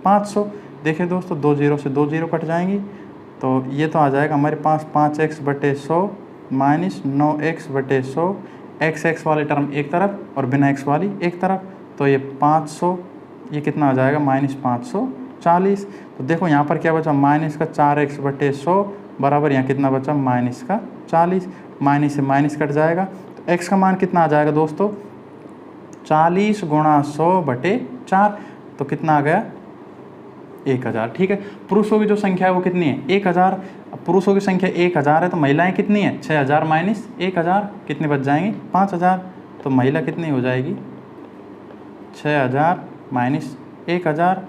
500। देखिए दोस्तों, 2 0 से 2 0 कट जाएंगी, तो ये तो आ जाएगा हमारे पास 5x/100 - 9x/100। x वाली टर्म एक तरफ और बिना x वाली एक तरफ, तो ये 500, ये कितना आ जाएगा? -540। तो देखो यहाँ पर क्या बचा? -4x/100 बराबर यहाँ कितना बचा? -40। माइनस से माइनस कट जाएगा, तो x का मान कितना आ जाएगा दोस्तों? 40 × 100/4, तो कितना आ गया? 1000। ठीक है, पुरुषों की जो संख्या है वो कितनी है? 1000। अब पुरुषों की संख्या 1000 है, तो महिलाएं कितनी है? 6000 - 1000 कितने बच जाएंगी? 5000। तो महिला कितनी हो जाएगी? 6000 - 1000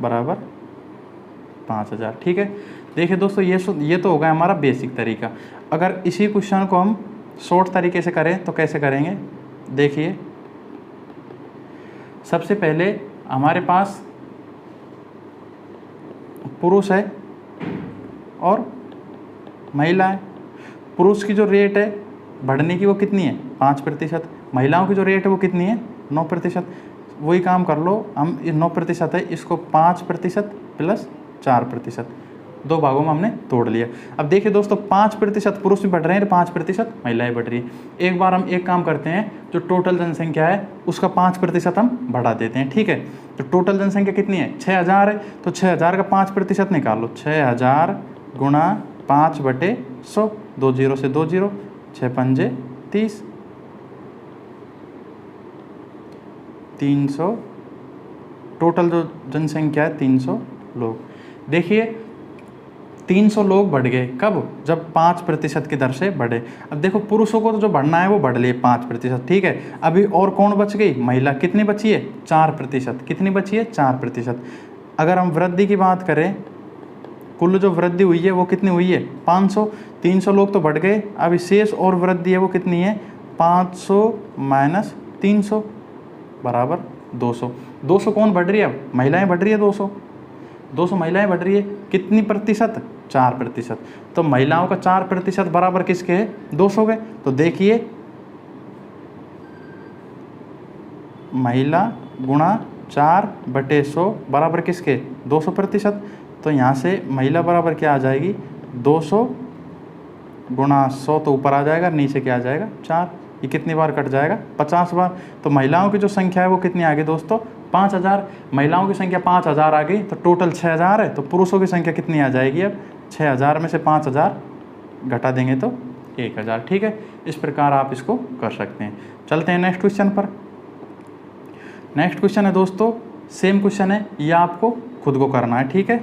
= 5000। ठीक है, देखिए दोस्तों, ये तो होगा हमारा बेसिक तरीका। अगर इसी क्वेश्चन को हम शॉर्ट तरीके से करें तो कैसे करेंगे? देखिए, सबसे पहले हमारे पास पुरुष है और महिला है। पुरुष की जो रेट है बढ़ने की वो कितनी है? 5%। महिलाओं की जो रेट है वो कितनी है? 9%। वही काम कर लो, हम 9% है, इसको 5% + 4%, 2 भागों में हमने तोड़ लिया। अब देखिए दोस्तों, 5% पुरुष भी बढ़ रहे हैं, 5% महिलाएं बढ़ रही है। एक बार हम एक काम करते हैं, जो टोटल जनसंख्या है उसका 5% हम बढ़ा देते हैं। ठीक है, तो टोटल जनसंख्या कितनी है? 6000 है, तो 6000 का 5% निकालो। 6000 × 5/100, 2 0 से 2 0, 6 5 30, 300। टोटल जो जनसंख्या है 300 लोग। देखिए, 300 लोग बढ़ गए, कब? जब 5% की दर से बढ़े। अब देखो पुरुषों को तो जो बढ़ना है वो बढ़ लिए 5%, ठीक है। अभी और कौन बच गई? महिला। कितनी बची है? 4%। कितनी बची है? 4%। अगर हम वृद्धि की बात करें, कुल जो वृद्धि हुई है वो कितनी हुई है? 500। 300 लोग तो बढ़ गए, अभी शेष और वृद्धि है वो कितनी है? 500 माइनस 300 बराबर 200। 200 कौन बढ़ रही है? अब महिलाएं बढ़ रही है। 200 महिलाएं बढ़ रही है। कितनी प्रतिशत? 4%। तो महिलाओं का 4% बराबर किसके है? 200 के। तो देखिए महिला गुणा 4/100 बराबर किसके? 200%। तो यहाँ से महिला बराबर क्या आ जाएगी? 200 गुणा 100 तो ऊपर आ जाएगा, नीचे क्या आ जाएगा? 4। ये कितनी बार कट जाएगा? 50 बार। तो महिलाओं की जो संख्या है वो कितनी आ गई दोस्तों? 5000। महिलाओं की संख्या 5000 आ गई, तो टोटल 6000 है। तो पुरुषों की संख्या कितनी आ जाएगी? अब 6000 में से 5000 घटा देंगे तो 1000, ठीक है। इस प्रकार आप इसको कर सकते हैं। चलते हैं नेक्स्ट क्वेश्चन पर। नेक्स्ट क्वेश्चन है दोस्तों, सेम क्वेश्चन है, ये आपको खुद को करना है, ठीक है।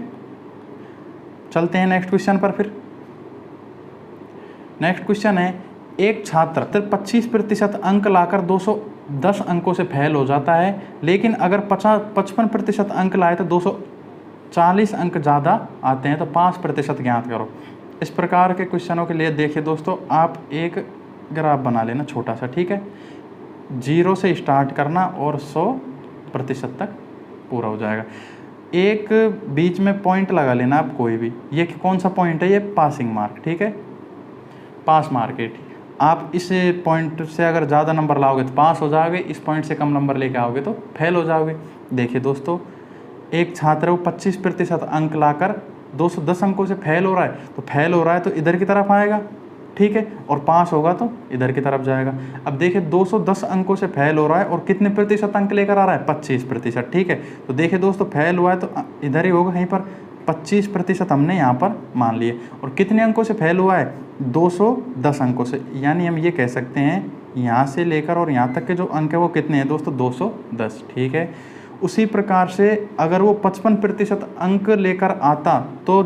चलते हैं नेक्स्ट क्वेश्चन पर फिर। नेक्स्ट क्वेश्चन है, एक छात्र 25% अंक लाकर 210 अंकों से फेल हो जाता है, लेकिन अगर 55% अंक लाए तो 240 अंक ज़्यादा आते हैं, तो 5% ज्ञात करो। इस प्रकार के क्वेश्चनों के लिए देखिए दोस्तों, आप एक ग्राफ बना लेना छोटा सा, ठीक है। 0 से स्टार्ट करना और 100% तक पूरा हो जाएगा। एक बीच में पॉइंट लगा लेना आप कोई भी। ये कौन सा पॉइंट है? ये पासिंग मार्क, ठीक है, पास मार्केट। आप इस पॉइंट से अगर ज़्यादा नंबर लाओगे तो पास हो जाओगे, इस पॉइंट से कम नंबर लेके आओगे तो फेल हो जाओगे। देखिए दोस्तों, एक छात्र वो 25% अंक लाकर 210 अंकों से फेल हो रहा है, तो फेल हो रहा है तो इधर की तरफ आएगा, ठीक है, और पास होगा तो इधर की तरफ जाएगा। अब देखिए 210 अंकों से फेल हो रहा है और कितने प्रतिशत अंक लेकर आ रहा है? 25%, ठीक है। तो देखिए दोस्तों, फेल हुआ है तो इधर ही होगा कहीं पर। 25% हमने यहाँ पर मान लिए। और कितने अंकों से फेल हुआ है? 210 अंकों से। यानी हम ये कह सकते हैं यहाँ से लेकर और यहाँ तक के जो अंक है वो कितने हैं दोस्तों? 210, ठीक है। उसी प्रकार से अगर वो 55% अंक लेकर आता तो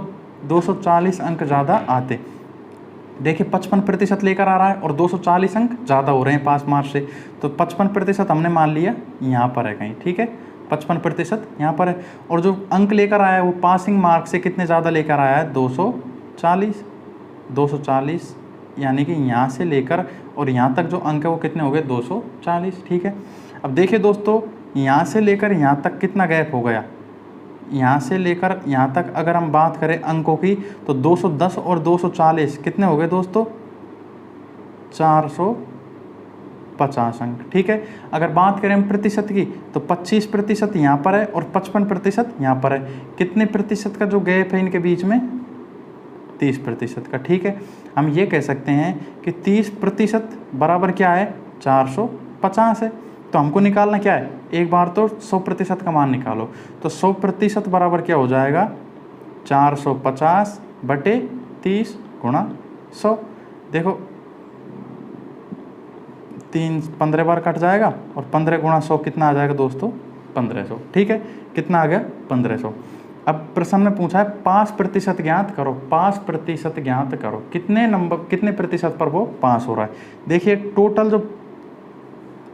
240 अंक ज़्यादा आते। देखिए 55% लेकर आ रहा है और 240 अंक ज़्यादा हो रहे हैं पास मार्क्स से, तो 55% हमने मान लिया यहाँ पर है कहीं, ठीक है। 55% यहाँ पर है, और जो अंक लेकर आया है वो पासिंग मार्क से कितने ज़्यादा लेकर आया है? 240, यानी कि यहाँ से लेकर और यहाँ तक जो अंक है वो कितने हो गए? 240, ठीक है। अब देखिए दोस्तों, यहाँ से लेकर यहाँ तक कितना गैप हो गया? यहाँ से लेकर यहाँ तक अगर हम बात करें अंकों की, तो 210 और 240 कितने हो गए दोस्तों? 450 अंक, ठीक है। अगर बात करें हम प्रतिशत की, तो 25% यहाँ पर है और 55% यहाँ पर है। कितने प्रतिशत का जो गैप है इनके बीच में? 30% का, ठीक है। हम ये कह सकते हैं कि 30% बराबर क्या है? 450 है। तो हमको निकालना क्या है? एक बार तो 100% का मान निकालो। तो 100% बराबर क्या हो जाएगा? 450/30 गुणा 100। देखो 15 बार कट जाएगा और 15 गुणा 100 कितना आ जाएगा दोस्तों? 1500, ठीक है। कितना आ गया? 1500। अब प्रश्न में पूछा है 5% ज्ञात करो। 5% ज्ञात करो, कितने प्रतिशत पर वो पास हो रहा है। देखिए टोटल जो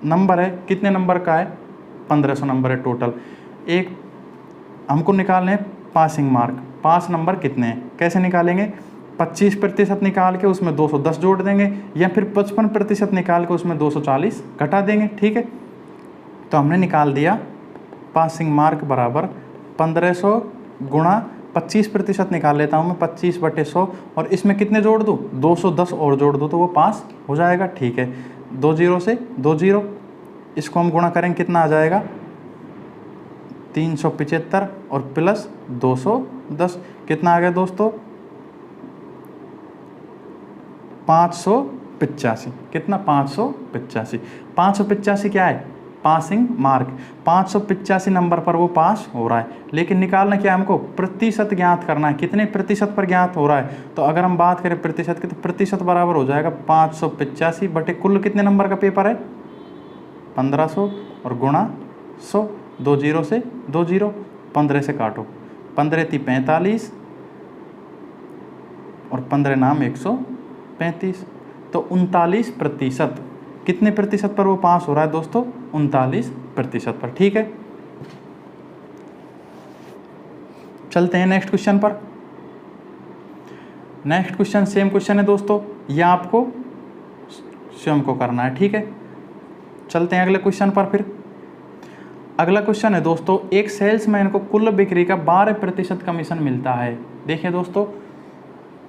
नंबर है कितने नंबर का है? 1500 नंबर है टोटल। एक हमको निकालने हैं पासिंग मार्क। पास नंबर कितने हैं? कैसे निकालेंगे? 25% निकाल के उसमें 210 जोड़ देंगे, या फिर 55% निकाल के उसमें 240 घटा देंगे, ठीक है। तो हमने निकाल दिया पासिंग मार्क बराबर 1500 गुणा 25% निकाल लेता हूँ मैं, 25/100, और इसमें कितने जोड़ दूँ? 210 और जोड़ दूँ तो वो पास हो जाएगा, ठीक है। 2 0 से 2 0, इसको हम गुणा करेंगे कितना आ जाएगा? 375 और प्लस 210 कितना आ गया दोस्तों? 585। कितना? 585। 585 क्या है? Passing mark. 585 नंबर पर वो पास हो रहा है, लेकिन निकालना क्या है हमको? प्रतिशत ज्ञात करना है। कितने प्रतिशत पर ज्ञात हो रहा है? तो अगर हम बात करें प्रतिशत की, तो प्रतिशत बराबर हो जाएगा 585 बटे कुल कितने नंबर का पेपर है? 1500 और गुणा 100। 2 0 से 2 0, 15 से काटो, 15 × 45 और 15 नाम 135, तो 39%। कितने प्रतिशत पर वो पास हो रहा है दोस्तों? 39% पर। ठीक है, चलते हैं नेक्स्ट क्वेश्चन पर। नेक्स्ट क्वेश्चन सेम क्वेश्चन है दोस्तों, यह आपको स्वयं को करना है। ठीक है, चलते हैं अगले क्वेश्चन पर। फिर अगला क्वेश्चन है दोस्तों, एक सेल्समैन को कुल बिक्री का 12% कमीशन मिलता है। देखिए दोस्तों,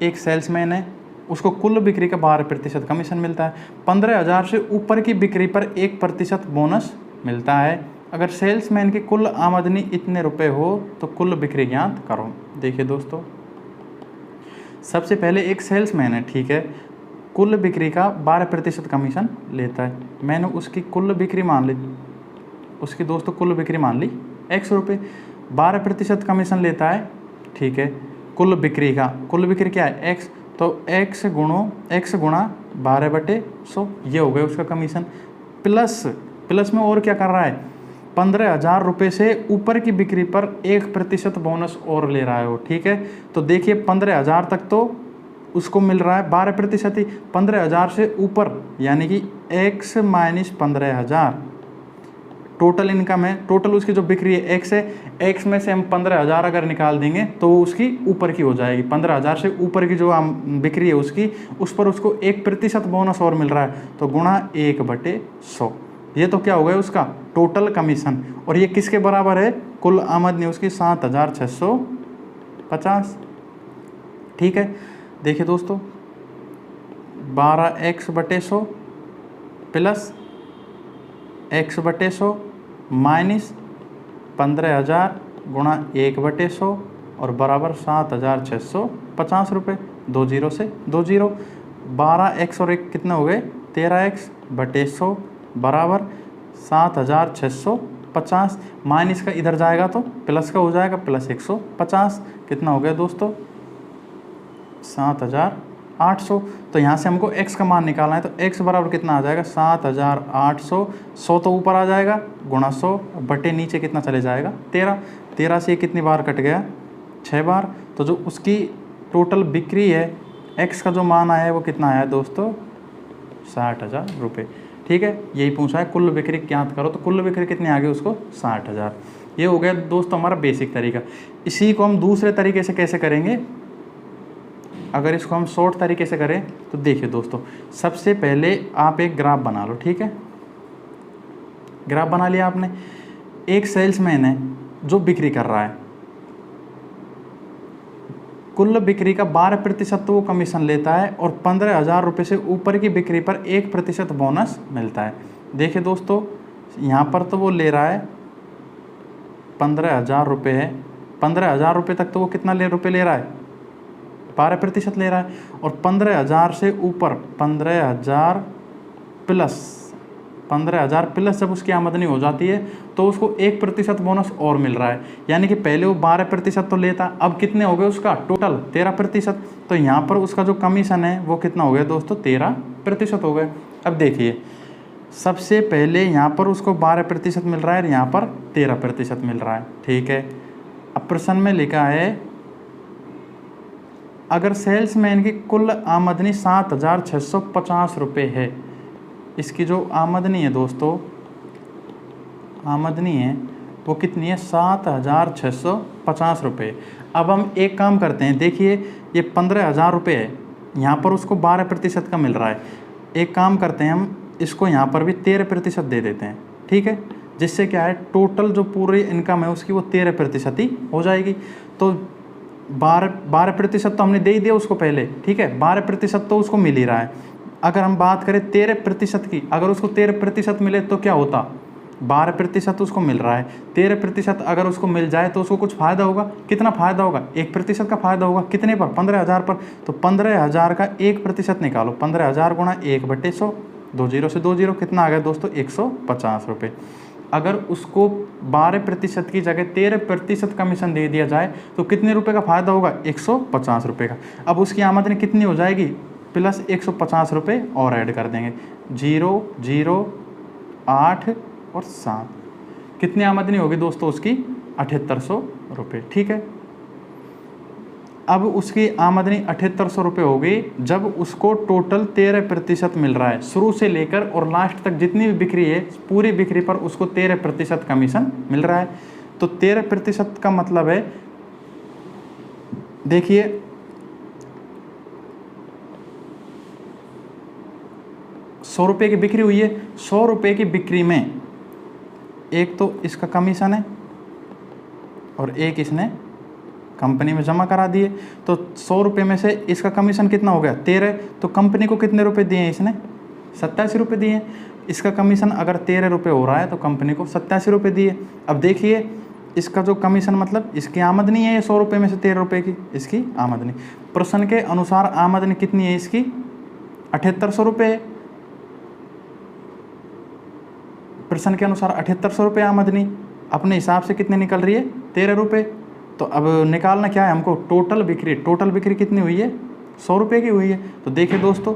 एक सेल्समैन है, उसको कुल बिक्री का 12% कमीशन मिलता है। 15,000 से ऊपर की बिक्री पर 1% बोनस मिलता है। अगर सेल्समैन की कुल आमदनी इतने रुपए हो तो कुल बिक्री ज्ञात करो। देखिए दोस्तों, सबसे पहले एक सेल्समैन है, ठीक है, कुल बिक्री का 12% कमीशन लेता है। मैंने उसकी कुल बिक्री मान ली, उसकी दोस्तों कुल बिक्री मान ली 100 रुपये, 12% कमीशन लेता है। ठीक है, कुल बिक्री का, कुल बिक्री क्या है? x, तो x गुणा 12/100, ये हो गया उसका कमीशन। प्लस में और क्या कर रहा है? 15,000 रुपये से ऊपर की बिक्री पर 1% बोनस और ले रहा है वो। ठीक है, तो देखिए 15,000 तक तो उसको मिल रहा है 12% ही, 15,000 से ऊपर यानी कि x माइनस 15,000 टोटल इनकम है, टोटल उसकी जो बिक्री है x है, x में से हम 15,000 अगर निकाल देंगे तो वो उसकी ऊपर की हो जाएगी। 15,000 से ऊपर की जो बिक्री है उसकी, उस पर उसको 1% बोनस और मिल रहा है, तो गुणा 1/100। ये तो क्या हो गया उसका टोटल कमीशन, और ये किसके बराबर है? कुल आमदनी उसकी 7,650। ठीक है, देखिए दोस्तों, 12x/100 प्लस x/100 माइनस 15,000 गुणा 1/100 और बराबर 7,650 रुपये। 20 से 20, 12x और 1 कितने हो गए? 13x/100 बराबर 7,650। माइनस का इधर जाएगा तो प्लस का हो जाएगा, प्लस 150, कितना हो गया दोस्तों? 7,800। तो यहाँ से हमको x का मान निकालना है, तो x बराबर कितना आ जाएगा? 7,800। 100 तो ऊपर आ जाएगा, गुणा 100 बटे नीचे कितना चले जाएगा? 13। 13 से कितनी बार कट गया? 6 बार। तो जो उसकी टोटल बिक्री है, x का जो मान आया है वो कितना आया है दोस्तों? 60,000 रुपये। ठीक है, यही पूछा है, कुल बिक्री ज्ञात करो, तो कुल बिक्री कितनी आ गई उसको? 60,000। ये हो गया दोस्तों हमारा बेसिक तरीका। इसी को हम दूसरे तरीके से कैसे करेंगे? अगर इसको हम शॉर्ट तरीके से करें तो देखिए दोस्तों, सबसे पहले आप एक ग्राफ बना लो। ठीक है, ग्राफ बना लिया आपने। एक सेल्समैन है जो बिक्री कर रहा है, कुल बिक्री का 12% तो वो कमीशन लेता है, और 15,000 रुपये से ऊपर की बिक्री पर 1% बोनस मिलता है। देखिए दोस्तों, यहाँ पर तो वो ले रहा है 15,000 रुपये है, 15,000 रुपये तक तो वो कितना रुपये ले रहा है? 12% ले रहा है, और 15,000 से ऊपर 15,000 प्लस जब उसकी आमदनी हो जाती है तो उसको 1% बोनस और मिल रहा है। यानी कि पहले वो 12% तो लेता, अब कितने हो गए उसका टोटल? 13%। तो यहाँ पर उसका जो कमीशन है वो कितना हो गया दोस्तों? 13% हो गया। अब देखिए, सबसे पहले यहाँ पर उसको 12% मिल रहा है और यहाँ पर 13% मिल रहा है। ठीक है, अब प्रश्न में लिखा है अगर सेल्समैन की कुल आमदनी 7,650 रुपये है, इसकी जो आमदनी है दोस्तों, आमदनी है वो कितनी है? 7,650 रुपये। अब हम एक काम करते हैं, देखिए ये 15,000 रुपये है, यहाँ पर उसको 12% का मिल रहा है। एक काम करते हैं, हम इसको यहाँ पर भी 13% दे देते हैं। ठीक है, जिससे क्या है, टोटल जो पूरी इनकम है उसकी वो 13% ही हो जाएगी। तो 12% तो हमने दे ही दिया उसको पहले। ठीक है, 12% तो उसको मिल ही रहा है। अगर हम बात करें 13% की, अगर उसको 13% मिले तो क्या होता? 12% उसको मिल रहा है, 13% अगर उसको मिल जाए तो उसको कुछ फ़ायदा होगा। कितना फ़ायदा होगा? 1% का फ़ायदा होगा। कितने पर? 15,000 पर। तो 15,000 का 1% निकालो, 15,000 गुणा 1/100, 20 से 20 कितना आ गया दोस्तों? 150 रुपये। अगर उसको 12% की जगह 13% कमीशन दे दिया जाए तो कितने रुपए का फ़ायदा होगा? 150 रुपये का। अब उसकी आमदनी कितनी हो जाएगी? प्लस 150 रुपये और ऐड कर देंगे, 0, 0, 8 और 7। कितनी आमदनी होगी दोस्तों उसकी? 7,800 रुपये। ठीक है, अब उसकी आमदनी 7800 रुपये हो गई जब उसको टोटल 13% मिल रहा है शुरू से लेकर और लास्ट तक जितनी भी बिक्री है पूरी बिक्री पर उसको 13% कमीशन मिल रहा है। तो 13% का मतलब है, देखिए 100 रुपये की बिक्री हुई है, 100 रुपये की बिक्री में एक तो इसका कमीशन है और एक इसने कंपनी में जमा करा दिए। तो 100 रुपये में से इसका कमीशन कितना हो गया 13, तो कंपनी को कितने रुपए दिए इसने 87 रुपये दिए। इसका कमीशन अगर 13 रुपये हो रहा है तो कंपनी को 87 रुपये दिए। अब देखिए इसका जो कमीशन मतलब इसकी आमदनी है 100 रुपये में से 13 रुपये की इसकी आमदनी। प्रश्न के अनुसार आमदनी कितनी है इसकी 7800 रुपये। प्रश्न के अनुसार 7800 रुपये आमदनी, अपने हिसाब से कितनी निकल रही है 13 रुपये। तो अब निकालना क्या है हमको टोटल बिक्री। टोटल बिक्री कितनी हुई है 100 रुपये की हुई है। तो देखिए दोस्तों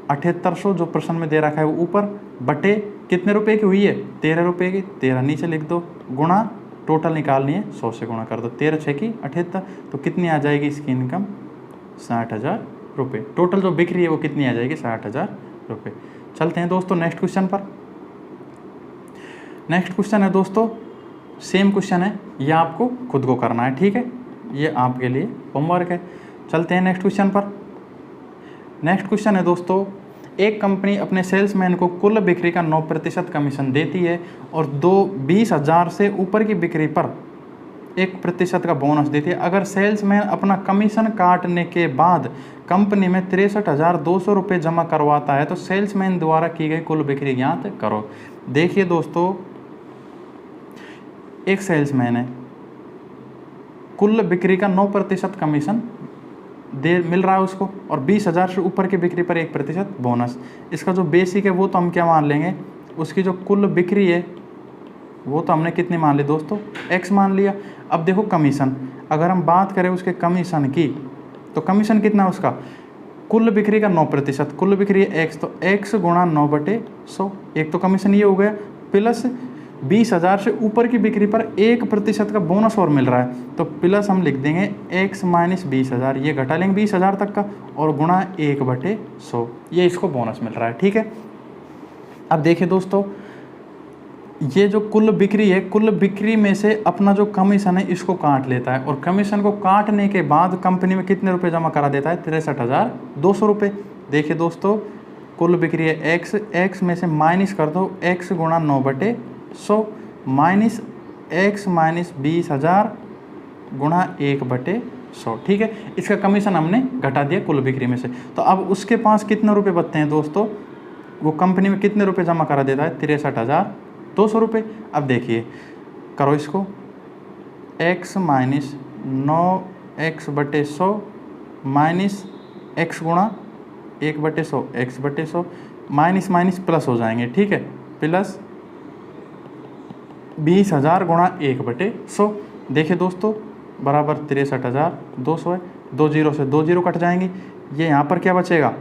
7800 जो प्रश्न में दे रखा है वो ऊपर बटे कितने रुपए की हुई है 13 रुपये की, 13 नीचे लिख दो, गुणा टोटल निकालनी है 100 से गुणा कर दो, 13 6 की 78। तो कितनी आ जाएगी इसकी इनकम 60,000 रुपये। टोटल जो बिक्री है वो कितनी आ जाएगी 60,000 रुपये। चलते हैं दोस्तों नेक्स्ट क्वेश्चन पर। नेक्स्ट क्वेश्चन है दोस्तों सेम क्वेश्चन है, ये आपको खुद को करना है, ठीक है, ये आपके लिए होमवर्क है। चलते हैं नेक्स्ट क्वेश्चन पर। नेक्स्ट क्वेश्चन है दोस्तों, एक कंपनी अपने सेल्समैन को कुल बिक्री का 9% कमीशन देती है और 20,000 से ऊपर की बिक्री पर 1% का बोनस देती है। अगर सेल्समैन अपना कमीशन काटने के बाद कंपनी में 63,200 रुपये जमा करवाता है तो सेल्समैन द्वारा की गई कुल बिक्री ज्ञात करो। देखिए दोस्तों एक सेल्समैन है, कुल बिक्री का 9% कमीशन मिल रहा है उसको और 20,000 से ऊपर की बिक्री पर 1% बोनस। इसका जो बेसिक है वो तो हम क्या मान लेंगे, उसकी जो कुल बिक्री है वो तो हमने कितनी मान ली दोस्तों x मान लिया। अब देखो कमीशन, अगर हम बात करें उसके कमीशन की तो कमीशन कितना है उसका, कुल बिक्री का 9%, कुल बिक्री है x, तो x गुणा 9/100, एक तो कमीशन ये हो गया, प्लस 20,000 से ऊपर की बिक्री पर 1% का बोनस और मिल रहा है। तो प्लस हम लिख देंगे x माइनस 20,000, ये घटा लेंगे 20,000 तक का, और गुणा 1/100, ये इसको बोनस मिल रहा है, ठीक है। अब देखिए दोस्तों ये जो कुल बिक्री है, कुल बिक्री में से अपना जो कमीशन है इसको काट लेता है और कमीशन को काटने के बाद कंपनी में कितने रुपए जमा करा देता है 63,200 रुपये। देखिए दोस्तों कुल बिक्री है x में से माइनस कर दो x गुणा 9/100 माइनस x माइनस 20,000 गुणा 1/100, ठीक है। इसका कमीशन हमने घटा दिया कुल बिक्री में से। तो अब उसके पास कितने रुपए बचते हैं दोस्तों, वो कंपनी में कितने रुपए जमा करा देता है 63,200 रुपये। अब देखिए करो इसको, x minus 9x/100 minus x गुणा 1/100 x/100, माइनस माइनस प्लस हो जाएंगे, ठीक है, प्लस 20,000 गुणा 1/100। देखिए दोस्तों बराबर 63,200 है, 2 जीरो से 2 जीरो कट जाएंगे, ये यहाँ पर क्या बचेगा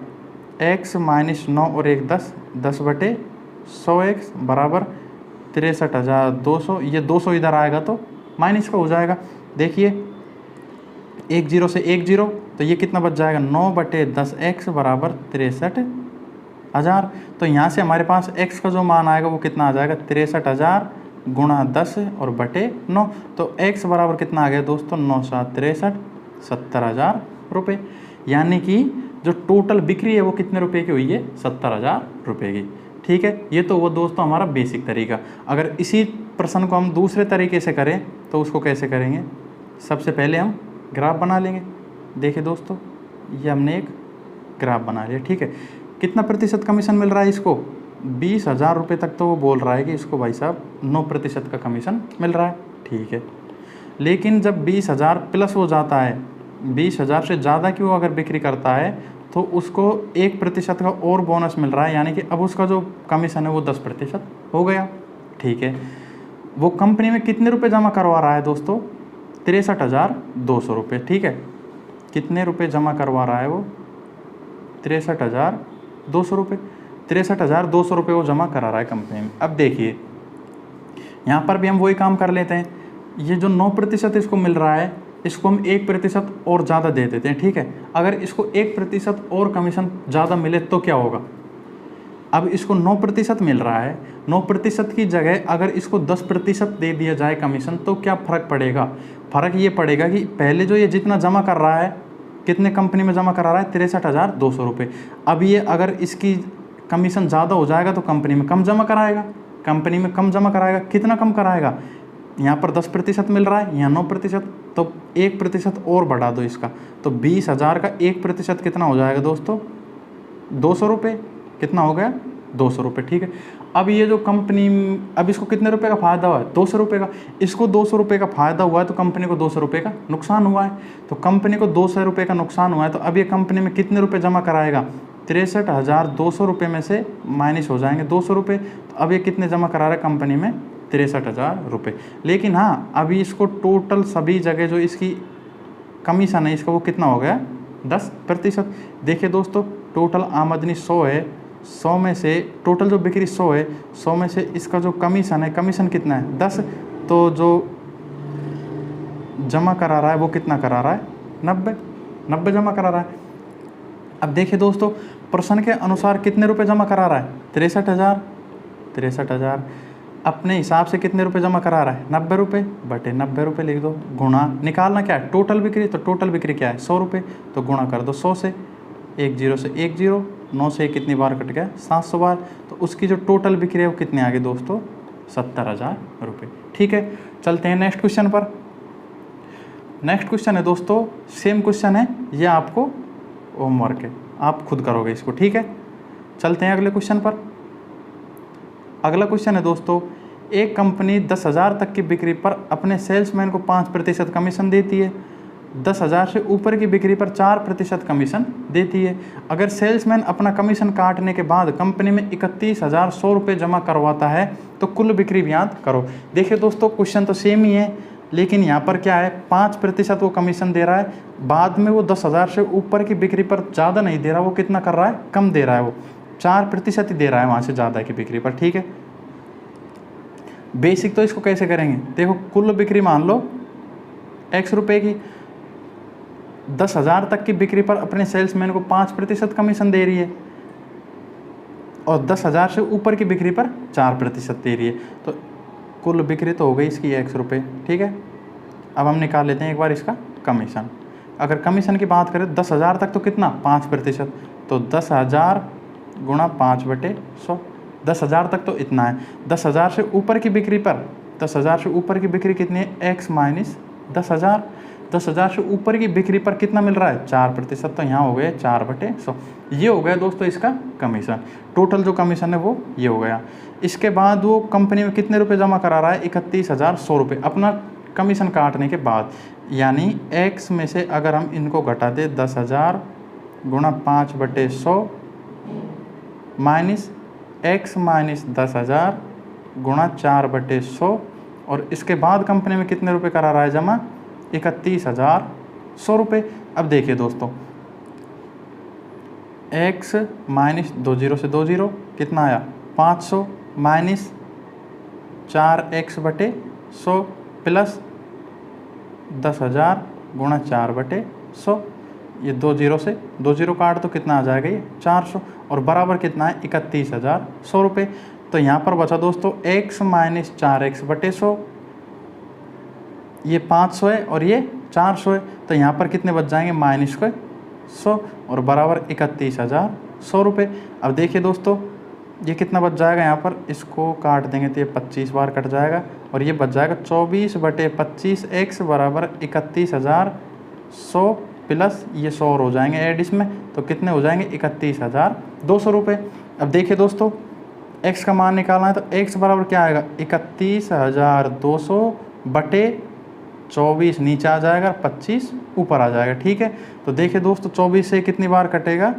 x माइनस 9 और 1 10, 10/100x बराबर 63,200, ये 200 इधर आएगा तो माइनस का हो जाएगा। देखिए 1 जीरो से 1 जीरो, तो ये कितना बच जाएगा 9/10x बराबर 63,000। तो यहाँ से हमारे पास x का जो मान आएगा वो कितना आ जाएगा 63,000 गुणा 10 और बटे 9, तो x बराबर कितना आ गया दोस्तों 9 7 63, 70,000 रुपये। यानी कि जो टोटल बिक्री है वो कितने रुपए की हुई है 70,000 रुपये की, ठीक है। ये तो वो दोस्तों हमारा बेसिक तरीका। अगर इसी प्रश्न को हम दूसरे तरीके से करें तो उसको कैसे करेंगे, सबसे पहले हम ग्राफ बना लेंगे। देखिए दोस्तों ये हमने एक ग्राफ बना लिया, ठीक है। कितना प्रतिशत कमीशन मिल रहा है इसको 20,000 रुपये तक, तो वो बोल रहा है कि इसको भाई साहब 9% का कमीशन मिल रहा है, ठीक है। लेकिन जब 20,000 प्लस हो जाता है, 20,000 से ज़्यादा की वो अगर बिक्री करता है तो उसको 1% का और बोनस मिल रहा है, यानी कि अब उसका जो कमीशन है वो 10% हो गया, ठीक है। वो कंपनी में कितने रुपए जमा करवा रहा है दोस्तों 63,200 रुपये, ठीक है। कितने रुपए जमा करवा रहा है वो 63,200 रुपये, 63,200 रुपये वो जमा करा रहा है कंपनी में। अब देखिए यहाँ पर भी हम वही काम कर लेते हैं, ये जो 9% इसको मिल रहा है इसको हम 1% और ज़्यादा दे देते हैं, ठीक है। अगर इसको 1% और कमीशन ज़्यादा मिले तो क्या होगा, अब इसको 9% मिल रहा है, 9% की जगह अगर इसको 10% दे दिया जाए कमीशन तो क्या फ़र्क पड़ेगा, फ़र्क ये पड़ेगा कि पहले जो ये जितना जमा कर रहा है, कितने कंपनी में जमा करा रहा है, 63,200 रुपये। अब ये अगर इसकी कमीशन ज़्यादा हो जाएगा तो कंपनी में कम जमा कराएगा, कंपनी में कम जमा कराएगा, कितना कम कराएगा, यहाँ पर 10% मिल रहा है, यहाँ 9%, तो 1% और बढ़ा दो इसका, तो 20,000 का 1% कितना हो जाएगा दोस्तों, 200 रुपये। कितना हो गया, 200 रुपये, ठीक है। अब ये जो कंपनी, अब इसको कितने रुपए का फ़ायदा हुआ है, 200 रुपये का। इसको 200 रुपये का फ़ायदा हुआ है तो कंपनी को 200 रुपये का नुकसान हुआ है, तो कंपनी को 200 रुपये का नुकसान हुआ है, तो अब ये कंपनी में कितने रुपये जमा कराएगा, 63,200 रुपये में से माइनस हो जाएंगे 200 रुपये, तो अब ये कितने जमा करा रहा है कंपनी में, 63,000 रुपये। लेकिन हाँ, अभी इसको टोटल सभी जगह जो इसकी कमीशन है इसका वो कितना हो गया, 10%। देखिए दोस्तों, टोटल आमदनी 100 है, 100 में से टोटल जो बिक्री 100 है, 100 में से इसका जो कमीशन है, कमीशन कितना है, 10, तो जो जमा करा रहा है वो कितना करा रहा है, 90 जमा करा रहा है। अब देखिए दोस्तों, प्रश्न के अनुसार कितने रुपए जमा करा रहा है, 63,000 अपने हिसाब से कितने रुपए जमा करा रहा है, 90 रुपये बटे 90 रुपये लिख दो, गुणा, निकालना क्या है, टोटल बिक्री, तो टोटल बिक्री क्या है, 100 रुपये, तो गुणा कर दो 100 से, 10 से 10, 9 से कितनी बार कट गया, 700 बार, तो उसकी जो टोटल बिक्री है वो कितने आ गए दोस्तों, 70,000 रुपये, ठीक है। चलते हैं नेक्स्ट क्वेश्चन पर। नेक्स्ट क्वेश्चन है दोस्तों, सेम क्वेश्चन है, ये आपको होमवर्क है, आप खुद करोगे इसको, ठीक है। चलते हैं अगले क्वेश्चन पर। अगला क्वेश्चन है दोस्तों, एक कंपनी 10,000 तक की बिक्री पर अपने सेल्समैन को 5% कमीशन देती है, 10,000 से ऊपर की बिक्री पर 4% कमीशन देती है। अगर सेल्समैन अपना कमीशन काटने के बाद कंपनी में 31,100 रुपये जमा करवाता है तो कुल बिक्री ज्ञात करो। देखिए दोस्तों, क्वेश्चन तो सेम ही है, लेकिन यहाँ पर क्या है, 5% वो कमीशन दे रहा है, बाद में वो 10,000 से ऊपर की बिक्री पर ज़्यादा नहीं दे रहा, वो कितना कर रहा है, कम दे रहा है, वो 4% ही दे रहा है वहाँ से ज़्यादा की बिक्री पर, ठीक है। बेसिक तो इसको कैसे करेंगे, देखो, कुल बिक्री मान लो X रुपये की, 10,000 तक की बिक्री पर अपने सेल्समैन को 5% कमीशन दे रही है और 10,000 से ऊपर की बिक्री पर 4% दे रही है, तो कुल बिक्री तो हो गई इसकी X रुपये, ठीक है। अब हम निकाल लेते हैं एक बार इसका कमीशन। अगर कमीशन की बात करें 10,000 तक तो कितना, 5%, तो 10,000 गुणा 5/100, 10,000 तक तो इतना है। 10,000 से ऊपर की बिक्री पर, 10,000 से ऊपर की बिक्री कितनी है, X माइनस 10,000, 10,000 से ऊपर की बिक्री पर कितना मिल रहा है, 4%, तो यहाँ हो गया 4/100। ये हो गया दोस्तों इसका कमीशन, टोटल जो कमीशन है वो ये हो गया। इसके बाद वो कंपनी में कितने रुपए जमा करा रहा है, 31,100 रुपये अपना कमीशन काटने के बाद, यानी X में से अगर हम इनको घटा दें, 10,000 गुणा 5/100 माइनस X माइनस 10,000 गुणा 4/100, और इसके बाद कंपनी में कितने रुपए करा रहा है जमा, 31,100 रुपये। अब देखिए दोस्तों, X माइनस 20 से 20 कितना आया, 500 माइनस 4X/100 प्लस 10,000 गुणा 4/100, ये 20 से 20 काट तो कितना आ जाएगा, ये 400, और बराबर कितना है, 31,100 रुपये। तो यहाँ पर बचा दोस्तों X माइनस 4X/100, ये 500 है और ये 400 है, तो यहाँ पर कितने बच जाएंगे, माइनस के 100 और बराबर 31,100 रुपये। अब देखिए दोस्तों, ये कितना बच जाएगा, यहाँ पर इसको काट देंगे तो ये 25 बार कट जाएगा और ये बच जाएगा 24/25, X बराबर 31,100 प्लस ये 100 हो जाएंगे ऐड इसमें, तो कितने हो जाएंगे, 31,200 रुपये। अब देखिए दोस्तों, X का मान निकालना है तो X बराबर क्या आएगा, 31,200 बटे 24 नीचे आ जाएगा, 25 ऊपर आ जाएगा, ठीक है। तो देखिए दोस्तों, 24 से कितनी बार कटेगा,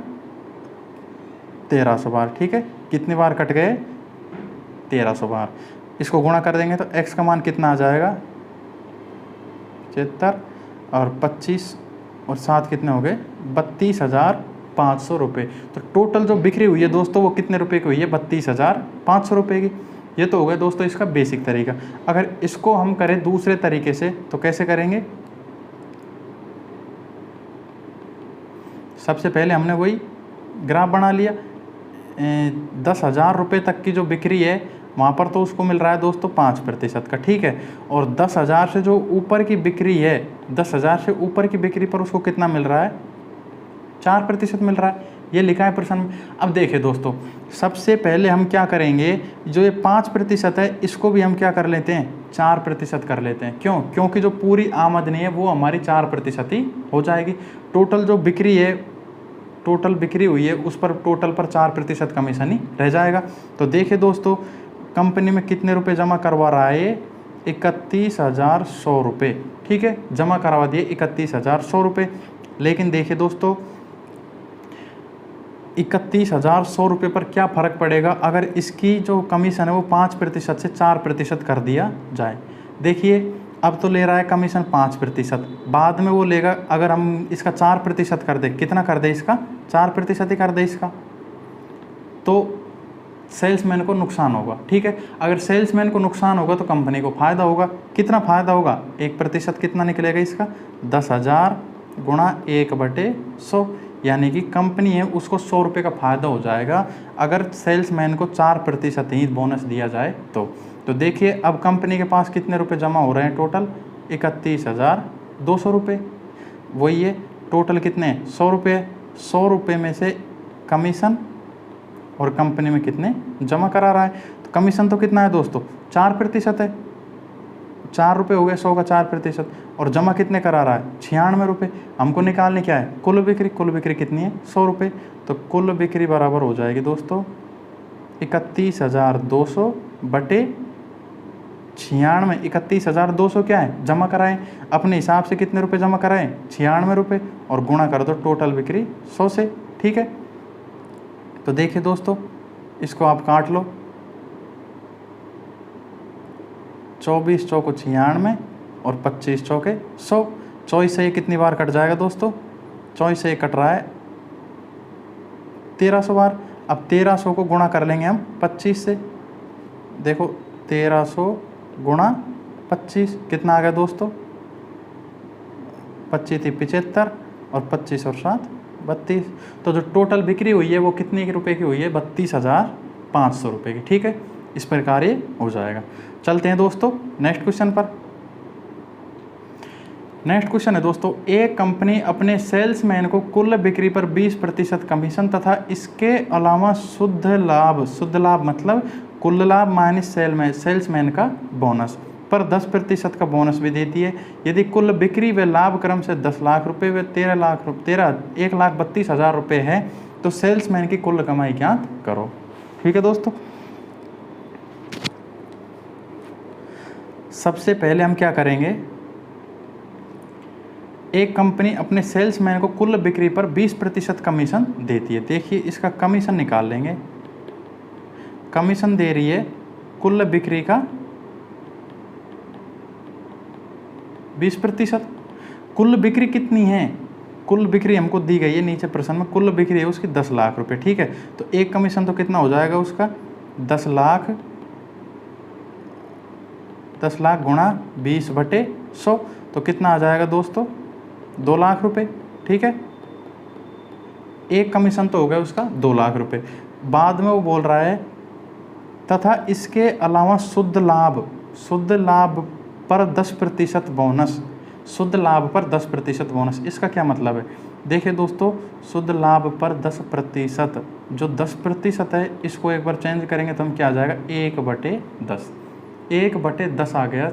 1300 बार, ठीक है। कितनी बार कट गए, 1300 बार। इसको गुणा कर देंगे तो X का मान कितना आ जाएगा, 75 और 25 और 7 कितने हो गए, 32,500 रुपये। तो टोटल जो बिक्री हुई है दोस्तों वो कितने रुपए की हुई है, 32,500 रुपये की। ये तो हो गया दोस्तों इसका बेसिक तरीका। अगर इसको हम करें दूसरे तरीके से तो कैसे करेंगे, सबसे पहले हमने वही ग्राफ बना लिया। 10,000 रुपये तक की जो बिक्री है वहाँ पर तो उसको मिल रहा है दोस्तों 5% का, ठीक है। और 10,000 से जो ऊपर की बिक्री है, 10,000 से ऊपर की बिक्री पर उसको कितना मिल रहा है? 4% मिल रहा है। ये लिखा है प्रश्न में। अब देखिए दोस्तों, सबसे पहले हम क्या करेंगे, जो ये 5% है इसको भी हम क्या कर लेते हैं? 4% कर लेते हैं। क्यों? क्योंकि जो पूरी आमदनी है वो हमारी 4% ही हो जाएगी। टोटल जो बिक्री है, टोटल बिक्री हुई है उस पर टोटल पर 4% कमीशन ही रह जाएगा। तो देखिए दोस्तों, कंपनी में कितने रुपए जमा करवा रहा है? 31,100 रुपये, ठीक है, जमा करवा दिए 31,100 रुपये। लेकिन देखिए दोस्तों, 31,100 रुपये पर क्या फ़र्क पड़ेगा अगर इसकी जो कमीशन है वो 5% से 4% कर दिया जाए। देखिए, अब तो ले रहा है कमीशन 5%, बाद में वो लेगा, अगर हम इसका 4% कर दे, कितना कर दे इसका? 4% ही कर दे इसका, तो सेल्समैन को नुकसान होगा, ठीक है। अगर सेल्समैन को नुकसान होगा तो कंपनी को फ़ायदा होगा। कितना फ़ायदा होगा? 1% कितना निकलेगा इसका? 10,000 गुणा 1/100, यानी कि कंपनी है उसको 100 रुपये का फ़ायदा हो जाएगा अगर सेल्समैन को 4% ही बोनस दिया जाए तो देखिए, अब कंपनी के पास कितने रुपए जमा हो रहे हैं? टोटल 31,200 रुपये। वही है, टोटल कितने? 100 रुपये। 100 रुपये में से कमीशन और कंपनी में कितने जमा करा रहा है? तो कमीशन तो कितना है दोस्तों? 4% है। 4 रुपये हो गए 100 का 4%, और जमा कितने करा रहा है? 96 रुपये। हमको निकालने क्या है? कुल बिक्री। कुल बिक्री कितनी है? 100 रुपये। तो कुल बिक्री बराबर हो जाएगी दोस्तों 31,200 बटे 96। 31,200 क्या है? जमा कराएं अपने हिसाब से। कितने रुपए जमा कराएं? 96 रुपये, और गुणा कर दो टोटल बिक्री 100 से, ठीक है। तो देखिए दोस्तों, इसको आप काट लो। 24 चौको 96 और 25 चौके 100। 24 से ये कितनी बार कट जाएगा दोस्तों? 24 से ये कट रहा है 1300 बार। अब 1300 को गुणा कर लेंगे हम 25 से। देखो, 1300 गुणा 25 कितना आ गया दोस्तों? 25 थी 75 और 25 और 7 32। तो जो टोटल बिक्री हुई है वो कितने के रुपए की हुई है? 32,500 रुपये की, ठीक है। इस प्रकार ये हो जाएगा। चलते हैं दोस्तों नेक्स्ट क्वेश्चन पर। नेक्स्ट क्वेश्चन है दोस्तों, एक कंपनी अपने सेल्समैन को कुल बिक्री पर 20% कमीशन तथा इसके अलावा शुद्ध लाभ मतलब कुल लाभ माइनस सेल्समैन का बोनस पर 10% का बोनस भी देती है। यदि कुल बिक्री व लाभ क्रम से 10 लाख रुपये व 1,32,000 रुपये है तो सेल्समैन की कुल कमाई ज्ञात करो, ठीक है दोस्तों। सबसे पहले हम क्या करेंगे, एक कंपनी अपने सेल्समैन को कुल बिक्री पर 20% कमीशन देती है। देखिए, इसका कमीशन निकाल लेंगे। कमीशन दे रही है कुल बिक्री का 20%। कुल बिक्री कितनी है? कुल बिक्री हमको दी गई है नीचे प्रश्न में। कुल बिक्री है उसकी 10 लाख रुपए, ठीक है। तो एक कमीशन तो कितना हो जाएगा उसका? 10 लाख गुणा 20/100, तो कितना आ जाएगा दोस्तों? 2 लाख रुपए, ठीक है। एक कमीशन तो हो गया उसका 2 लाख रुपए। बाद में वो बोल रहा है तथा इसके अलावा शुद्ध लाभ पर 10% बोनस। शुद्ध लाभ पर 10% बोनस, इसका क्या मतलब है? देखिए दोस्तों, शुद्ध लाभ पर 10%, जो 10% है इसको एक बार चेंज करेंगे तो हम क्या आ जाएगा? 1/10। 1/10 आ गया।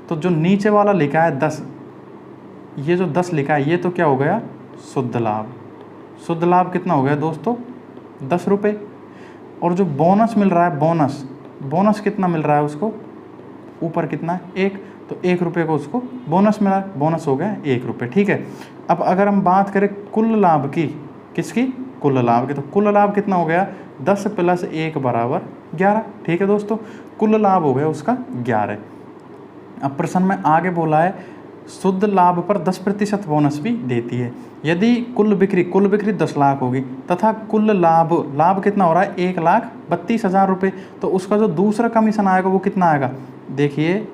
तो जो नीचे वाला लिखा है 10, ये जो 10 लिखा है ये तो क्या हो गया? शुद्ध लाभ। शुद्ध लाभ कितना हो गया दोस्तों? 10 रुपये। और जो बोनस मिल रहा है, बोनस कितना मिल रहा है उसको? ऊपर कितना है? 1, तो 1 रुपये को उसको बोनस मिला। बोनस हो गया 1 रुपये, ठीक है। अब अगर हम बात करें कुल लाभ की, किसकी? कुल लाभ की, तो कुल लाभ कितना हो गया? 10 + 1 = 11, ठीक है दोस्तों। कुल लाभ हो गया उसका 11। अब प्रश्न में आगे बोला है शुद्ध लाभ पर 10% बोनस भी देती है। यदि कुल बिक्री 10 लाख होगी तथा कुल लाभ कितना हो रहा है? 1,32,000 रुपये, तो उसका जो दूसरा कमीशन आएगा वो कितना आएगा? देखिए,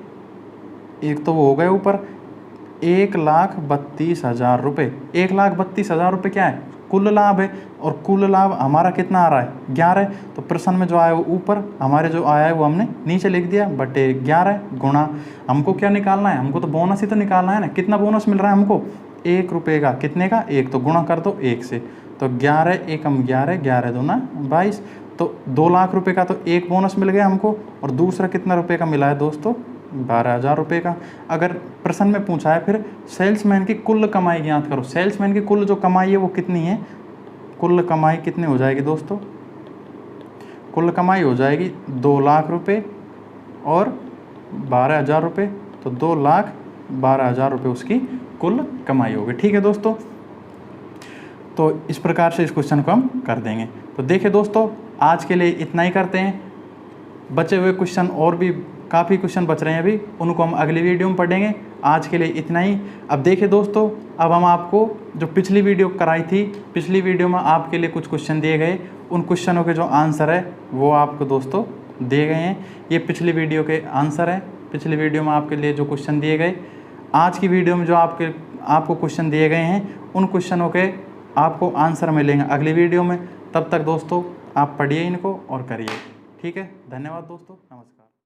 एक तो वो हो गए ऊपर 1,32,000 रुपये। 1,32,000 रुपये क्या है? कुल लाभ है, और कुल लाभ हमारा कितना आ रहा है 11। तो प्रश्न में जो आया वो ऊपर, हमारे जो आया है वो हमने नीचे लिख दिया, बटे 11 गुणा, हमको क्या निकालना है, हमको तो बोनस ही तो निकालना है ना। कितना बोनस मिल रहा है हमको, 1 रुपये का। कितने का, 1, तो गुणा कर दो 1 से। तो 11 एकम 11, 11 दूना 22। तो 2 लाख रुपए का तो एक बोनस मिल गया हमको, और दूसरा कितना रुपए का मिला है दोस्तों, 12,000 रुपये का। अगर प्रश्न में पूछा है फिर सेल्समैन की कुल कमाई ज्ञात करो, सेल्समैन की कुल जो कमाई है वो कितनी है, कुल कमाई कितनी हो जाएगी दोस्तों, कुल कमाई हो जाएगी 2 लाख रुपये और 12,000 रुपये। तो 2,12,000 रुपये उसकी कुल कमाई होगी। ठीक है दोस्तों, तो इस प्रकार से इस क्वेश्चन को हम कर देंगे। तो देखिए दोस्तों, आज के लिए इतना ही करते हैं। बचे हुए क्वेश्चन और भी काफ़ी क्वेश्चन बच रहे हैं अभी, उनको हम अगली वीडियो में पढ़ेंगे। आज के लिए इतना ही। अब देखिए दोस्तों, अब हम आपको जो पिछली वीडियो कराई थी, पिछली वीडियो में आपके लिए कुछ क्वेश्चन दिए गए, उन क्वेश्चनों के जो आंसर है वो आपको दोस्तों दिए गए हैं। ये पिछली वीडियो के आंसर हैं, पिछली वीडियो में आपके लिए जो क्वेश्चन दिए गए। आज की वीडियो में जो आपको क्वेश्चन दिए गए हैं, उन क्वेश्चनों के आपको आंसर मिलेंगे अगली वीडियो में। तब तक दोस्तों आप पढ़िए इनको और करिए। ठीक है, धन्यवाद दोस्तों, नमस्कार।